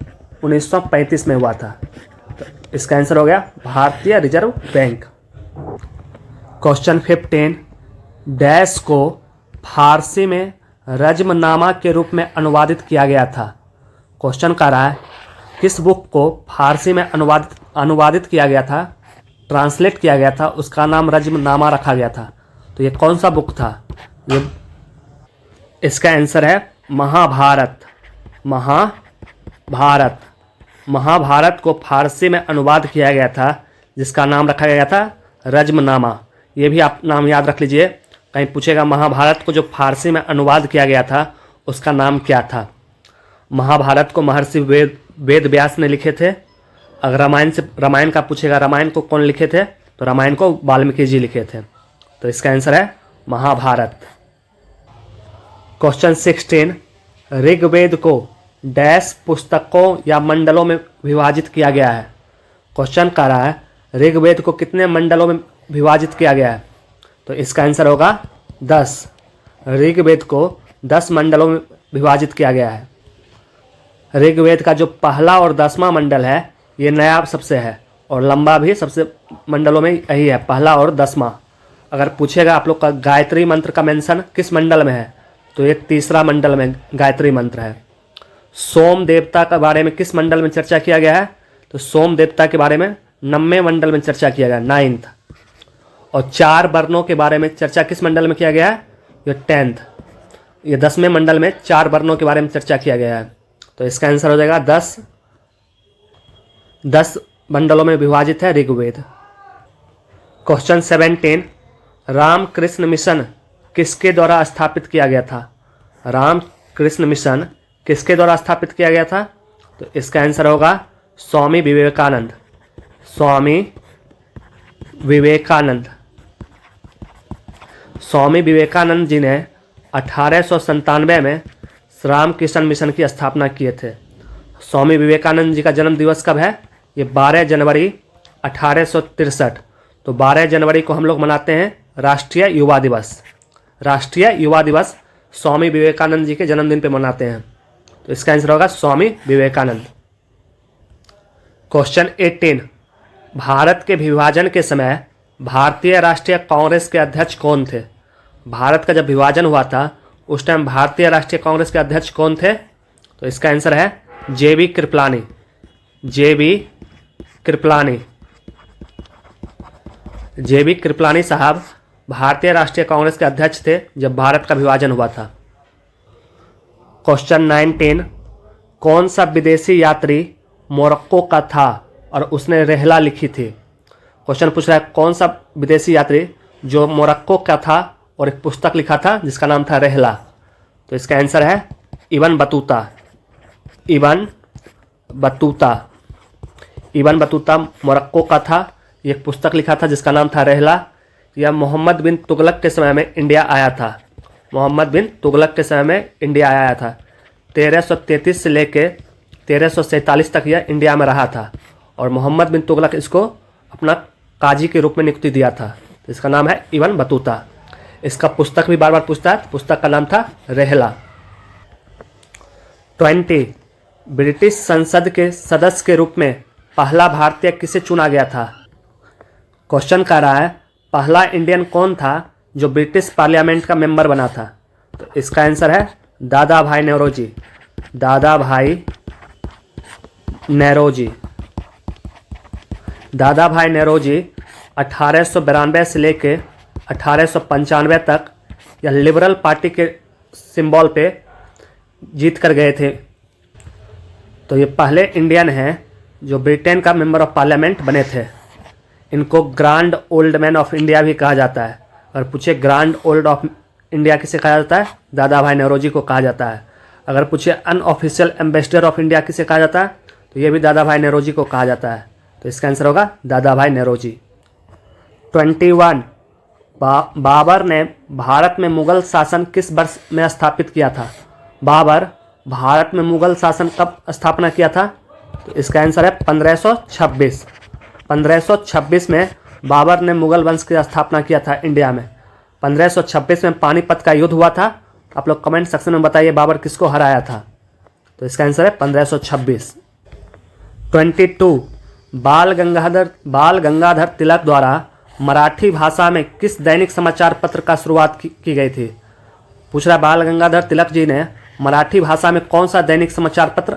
1935 में हुआ था। तो इसका आंसर हो गया भारतीय रिजर्व बैंक। क्वेश्चन 15, डैश को फारसी में रज्मनामा के रूप में अनुवादित किया गया था। क्वेश्चन कह रहा है किस बुक को फारसी में अनुवादित किया गया था, ट्रांसलेट किया गया था, उसका नाम रज्मनामा रखा गया था। तो ये कौन सा बुक था। ये इसका आंसर है महाभारत। महाभारत को फारसी में अनुवाद किया गया था, जिसका नाम रखा गया था रज्मनामा। ये भी आप नाम याद रख लीजिए, कहीं पूछेगा महाभारत को जो फारसी में अनुवाद किया गया था उसका नाम क्या था। महाभारत को महर्षि वेद व्यास ने लिखे थे। अगर रामायण का पूछेगा रामायण को कौन लिखे थे, तो रामायण को वाल्मीकि जी लिखे थे। तो इसका आंसर है महाभारत। क्वेश्चन 16, ऋग्वेद को डैश पुस्तकों या मंडलों में विभाजित किया गया है। क्वेश्चन कह रहा है ऋग्वेद को कितने मंडलों में विभाजित किया गया है। तो इसका आंसर होगा 10। ऋग्वेद को 10 मंडलों में विभाजित किया गया है। ऋग्वेद का जो पहला और 10वां मंडल है ये नया सबसे है, और लंबा भी सबसे मंडलों में यही है, पहला और 10वां। अगर पूछेगा आप लोग का गायत्री मंत्र का मेंशन किस मंडल में है, तो ये तीसरा मंडल में गायत्री मंत्र है। सोम देवता के बारे में किस मंडल में चर्चा किया गया है, तो सोम देवता के बारे में 9वें मंडल में चर्चा किया गया, 9th। और 4 वर्णों के बारे में चर्चा किस मंडल में किया गया है, ये 10th। ये 10वें मंडल में 4 वर्णों के बारे में चर्चा किया गया है। तो इसका आंसर हो जाएगा 10 मंडलों में विभाजित है ऋग्वेद। क्वेश्चन 17, रामकृष्ण मिशन किसके द्वारा स्थापित किया गया था? रामकृष्ण मिशन किसके द्वारा स्थापित किया गया था? तो इसका आंसर होगा स्वामी विवेकानंद। स्वामी विवेकानंद। स्वामी विवेकानंद जी ने 1897 में रामकृष्ण मिशन की स्थापना किए थे। स्वामी विवेकानंद जी का जन्म दिवस कब है? ये 12 जनवरी 1863। तो 12 जनवरी को हम लोग मनाते हैं राष्ट्रीय युवा दिवस। राष्ट्रीय युवा दिवस स्वामी विवेकानंद जी के जन्मदिन पे मनाते हैं। तो इसका आंसर होगा स्वामी विवेकानंद। क्वेश्चन 18, भारत के विभाजन के समय भारतीय राष्ट्रीय कांग्रेस के अध्यक्ष कौन थे? भारत का जब विभाजन हुआ था उस टाइम भारतीय राष्ट्रीय कांग्रेस के अध्यक्ष कौन थे? तो इसका आंसर है JB. Kripalani. JB. Kripalani. JB. Kripalani साहब भारतीय राष्ट्रीय कांग्रेस के अध्यक्ष थे जब भारत का विभाजन हुआ था। क्वेश्चन 19, कौन सा विदेशी यात्री मोरक्को का था और उसने रहला लिखी थी? क्वेश्चन पूछ रहा है कौन सा विदेशी यात्री जो मोरक्को का था और एक पुस्तक लिखा था जिसका नाम था रहला। तो इसका आंसर है Ibn Battuta. Ibn Battuta. Ibn Battuta Morocco का था, एक पुस्तक लिखा था जिसका नाम था रहला। यह मोहम्मद बिन तुगलक के समय में इंडिया आया था। मोहम्मद बिन तुगलक के समय में इंडिया आया था। 1333 से लेके 1347 तक यह इंडिया में रहा था और मोहम्मद बिन तुगलक इसको अपना काजी के रूप में नियुक्ति दिया था। तो इसका नाम है इब्न बतूता। इसका पुस्तक भी बार बार पूछता है, पुस्तक का नाम था रहला। 20, ब्रिटिश संसद के सदस्य के रूप में पहला भारतीय किसे चुना गया था? क्वेश्चन कह रहा है पहला इंडियन कौन था जो ब्रिटिश पार्लियामेंट का मेंबर बना था? तो इसका आंसर है दादा भाई नेहरूजी। दादा भाई नेहरूजी। दादा भाई नेहरूजी 1892 से लेके 1895 तक यह लिबरल पार्टी के सिंबल पे जीत कर गए थे। तो ये पहले इंडियन हैं जो ब्रिटेन का मेंबर ऑफ पार्लियामेंट बने थे। इनको grand old man of India भी कहा जाता है। अगर पूछे ग्रैंड ओल्ड ऑफ इंडिया किसे कहा जाता है, दादा भाई नेहरूजी को कहा जाता है। अगर पूछे अनऑफिशियल एम्बेसडर ऑफ इंडिया किसे कहा जाता है, तो ये भी दादा भाई नेहरूजी को कहा जाता है। तो इसका आंसर होगा दादा भाई नेहरूजी। 21, बाबर ने भारत में मुगल शासन किस वर्ष में स्थापित किया था? बाबर भारत में मुगल शासन कब स्थापना किया था? तो इसका आंसर है 1526। 1526 में बाबर ने मुगल वंश की स्थापना किया था इंडिया में। 1526 में पानीपत का युद्ध हुआ था। आप लोग कमेंट सेक्शन में बताइए बाबर किसको हराया था। तो इसका आंसर है 1526। 22, बाल गंगाधर तिलक द्वारा मराठी भाषा में किस दैनिक समाचार पत्र का शुरुआत की गई थी? पूछ रहा है बाल गंगाधर तिलक जी ने मराठी भाषा में कौन सा दैनिक समाचार पत्र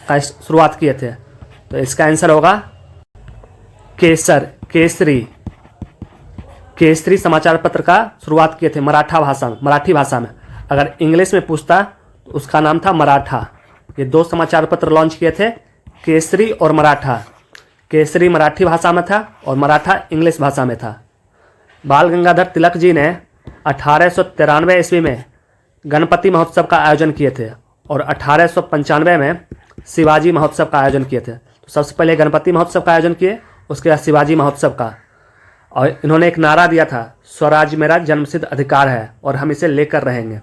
का शुरुआत किए थे? तो इसका आंसर होगा केसरी समाचार पत्र का शुरुआत किए थे मराठी भाषा में। अगर इंग्लिश में पूछता तो उसका नाम था मराठा। ये 2 समाचार पत्र लॉन्च किए थे, केसरी और मराठा। केसरी मराठी भाषा में था और मराठा इंग्लिश भाषा में था। बाल गंगाधर तिलक जी ने 1893 ईस्वी में गणपति महोत्सव का आयोजन किए थे और 1895 में शिवाजी महोत्सव का आयोजन किए थे। तो सबसे पहले गणपति महोत्सव का आयोजन किए, उसके बाद शिवाजी महोत्सव का। और इन्होंने एक नारा दिया था, स्वराज मेरा जन्मसिद्ध अधिकार है और हम इसे लेकर रहेंगे।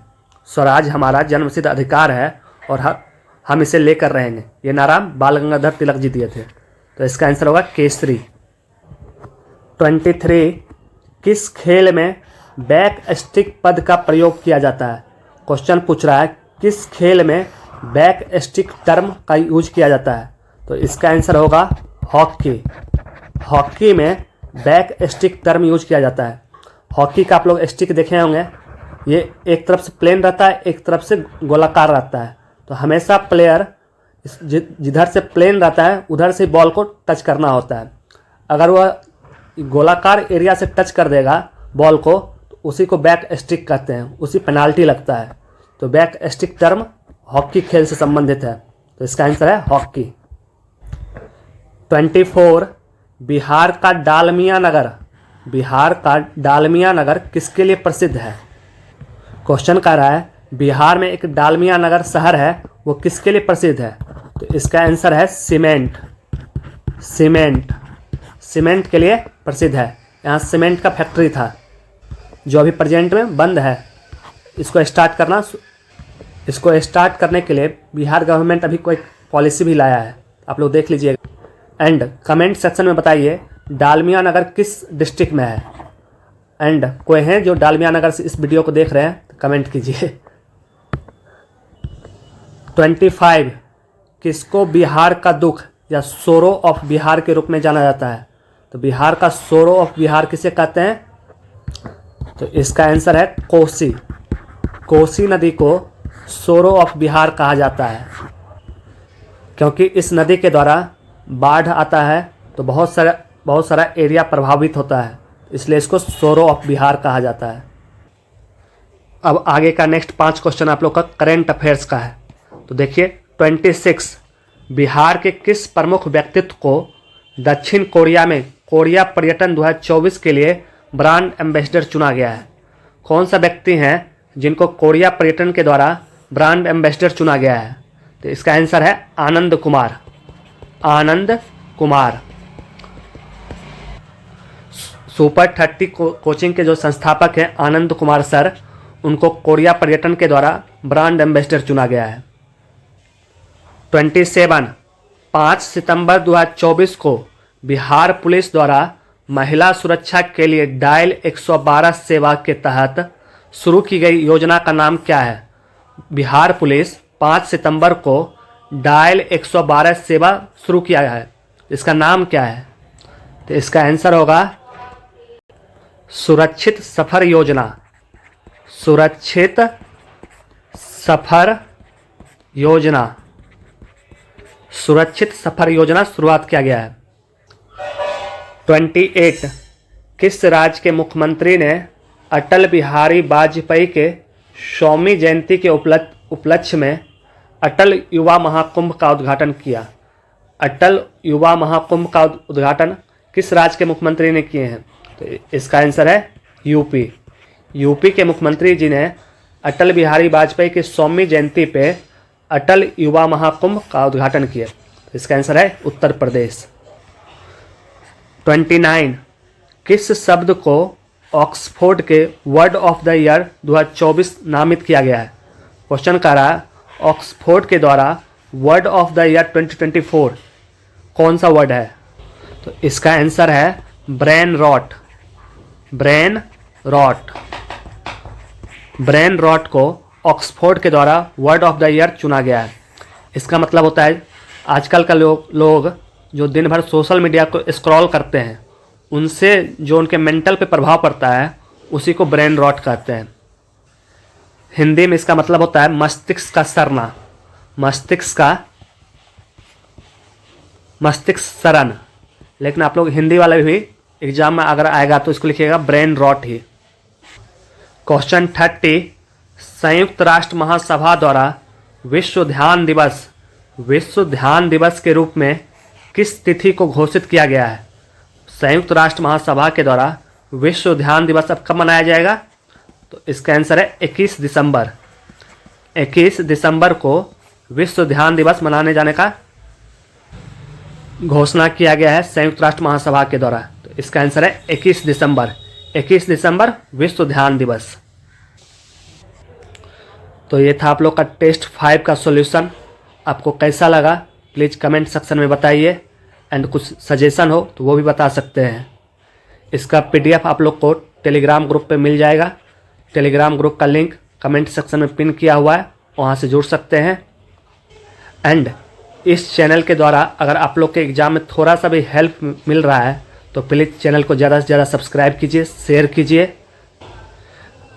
स्वराज हमारा जन्मसिद्ध अधिकार है और हम इसे लेकर रहेंगे। ये नारा बाल गंगाधर तिलक जी दिए थे। तो इसका आंसर होगा केसरी। 23, किस खेल में बैक स्टिक पद का प्रयोग किया जाता है? क्वेश्चन पूछ रहा है किस खेल में बैक स्टिक टर्म का यूज किया जाता है? तो इसका आंसर होगा हॉकी। हॉकी में बैक स्टिक टर्म यूज किया जाता है। हॉकी का आप लोग स्टिक देखे होंगे, ये एक तरफ से प्लेन रहता है, एक तरफ से गोलाकार रहता है। तो हमेशा प्लेयर जिधर से प्लेन रहता है उधर से बॉल को टच करना होता है। अगर वह गोलाकार एरिया से टच कर देगा बॉल को तो उसी को बैक स्टिक कहते हैं, उसी पेनाल्टी लगता है। तो बैक स्टिक टर्म हॉकी खेल से संबंधित है, तो इसका आंसर है हॉकी। 24 बिहार का डालमिया नगर किसके लिए प्रसिद्ध है? क्वेश्चन कर रहा है बिहार में एक डालमिया नगर शहर है, वो किसके लिए प्रसिद्ध है? तो इसका आंसर है सीमेंट के लिए प्रसिद्ध है। यहाँ सीमेंट का फैक्ट्री था जो अभी प्रेजेंट में बंद है। इसको स्टार्ट करने के लिए बिहार गवर्नमेंट अभी कोई पॉलिसी भी लाया है, आप लोग देख लीजिएगा। एंड कमेंट सेक्शन में बताइए डालमिया नगर किस डिस्ट्रिक्ट में है। एंड कोई हैं जो डालमिया नगर से इस वीडियो को देख रहे हैं तो कमेंट कीजिए। 25 किसको बिहार का दुख या सोरो ऑफ बिहार के रूप में जाना जाता है? तो बिहार का सोरो ऑफ बिहार किसे कहते हैं? तो इसका आंसर है कोसी नदी को सोरो ऑफ बिहार कहा जाता है, क्योंकि इस नदी के द्वारा बाढ़ आता है तो बहुत सारा एरिया प्रभावित होता है, इसलिए इसको सोरो ऑफ बिहार कहा जाता है। अब आगे का नेक्स्ट 5 क्वेश्चन आप लोग का करेंट अफेयर्स का है। तो देखिए 26 बिहार के किस प्रमुख व्यक्तित्व को दक्षिण कोरिया में कोरिया पर्यटन 2024 के लिए ब्रांड एम्बेसडर चुना गया है? कौन सा व्यक्ति हैं जिनको कोरिया पर्यटन के द्वारा ब्रांड एम्बेसडर चुना गया है? तो इसका आंसर है आनंद कुमार। सुपर 30 कोचिंग के जो संस्थापक हैं आनंद कुमार सर, उनको कोरिया पर्यटन के द्वारा ब्रांड एम्बेसडर चुना गया है। 27 5 सितंबर 2024 को बिहार पुलिस द्वारा महिला सुरक्षा के लिए डायल 112 सेवा के तहत शुरू की गई योजना का नाम क्या है? बिहार पुलिस 5 सितंबर को डायल 112 सेवा शुरू किया है, इसका नाम क्या है? तो इसका आंसर होगा सुरक्षित सफर योजना शुरुआत किया गया है। 28 किस राज्य के मुख्यमंत्री ने अटल बिहारी वाजपेयी के 100वीं जयंती के उपलक्ष्य में अटल युवा महाकुंभ का उद्घाटन किया? अटल युवा महाकुंभ का उद्घाटन किस राज्य के मुख्यमंत्री ने किए हैं? तो इसका आंसर है यूपी के मुख्यमंत्री जी ने अटल बिहारी वाजपेयी की 100वीं जयंती पे अटल युवा महाकुंभ का उद्घाटन किया। इसका आंसर है उत्तर प्रदेश। 29 किस शब्द को ऑक्सफोर्ड के वर्ड ऑफ द ईयर 2024 नामित किया गया है? क्वेश्चन कर रहा है ऑक्सफोर्ड के द्वारा वर्ड ऑफ द ईयर 2024 कौन सा वर्ड है? तो इसका आंसर है ब्रेन रॉट को ऑक्सफोर्ड के द्वारा वर्ड ऑफ द ईयर चुना गया है। इसका मतलब होता है आजकल का लोग जो दिन भर सोशल मीडिया को स्क्रॉल करते हैं, उनसे जो उनके मेंटल पे प्रभाव पड़ता है उसी को ब्रेन रॉट कहते हैं। हिंदी में इसका मतलब होता है मस्तिष्क का सड़ना, मस्तिष्क सड़न। लेकिन आप लोग हिंदी वाले भी एग्जाम में अगर आएगा तो इसको लिखिएगा ब्रेन रॉट ही। क्वेश्चन 30 संयुक्त राष्ट्र महासभा द्वारा विश्व ध्यान दिवस के रूप में किस तिथि को घोषित किया गया है? संयुक्त राष्ट्र महासभा के द्वारा विश्व ध्यान दिवस अब कब मनाया जाएगा? तो इसका आंसर है 21 दिसंबर। 21 दिसंबर को विश्व ध्यान दिवस मनाने जाने का घोषणा किया गया है संयुक्त राष्ट्र महासभा के द्वारा। तो इसका आंसर है 21 दिसंबर विश्व ध्यान दिवस। तो ये था आप लोग का टेस्ट 5 का सॉल्यूशन। आपको कैसा लगा प्लीज़ कमेंट सेक्शन में बताइए, एंड कुछ सजेशन हो तो वो भी बता सकते हैं। इसका PDF आप लोग को टेलीग्राम ग्रुप पे मिल जाएगा। टेलीग्राम ग्रुप का लिंक कमेंट सेक्शन में पिन किया हुआ है, वहाँ से जुड़ सकते हैं। एंड इस चैनल के द्वारा अगर आप लोग के एग्ज़ाम में थोड़ा सा भी हेल्प मिल रहा है तो प्लीज़ चैनल को ज़्यादा से ज़्यादा सब्सक्राइब कीजिए, शेयर कीजिए।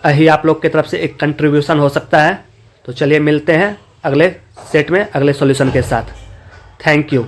यही आप लोग की तरफ से एक कंट्रीब्यूशन हो सकता है। तो चलिए मिलते हैं अगले सेट में अगले सॉल्यूशन के साथ। Thank you.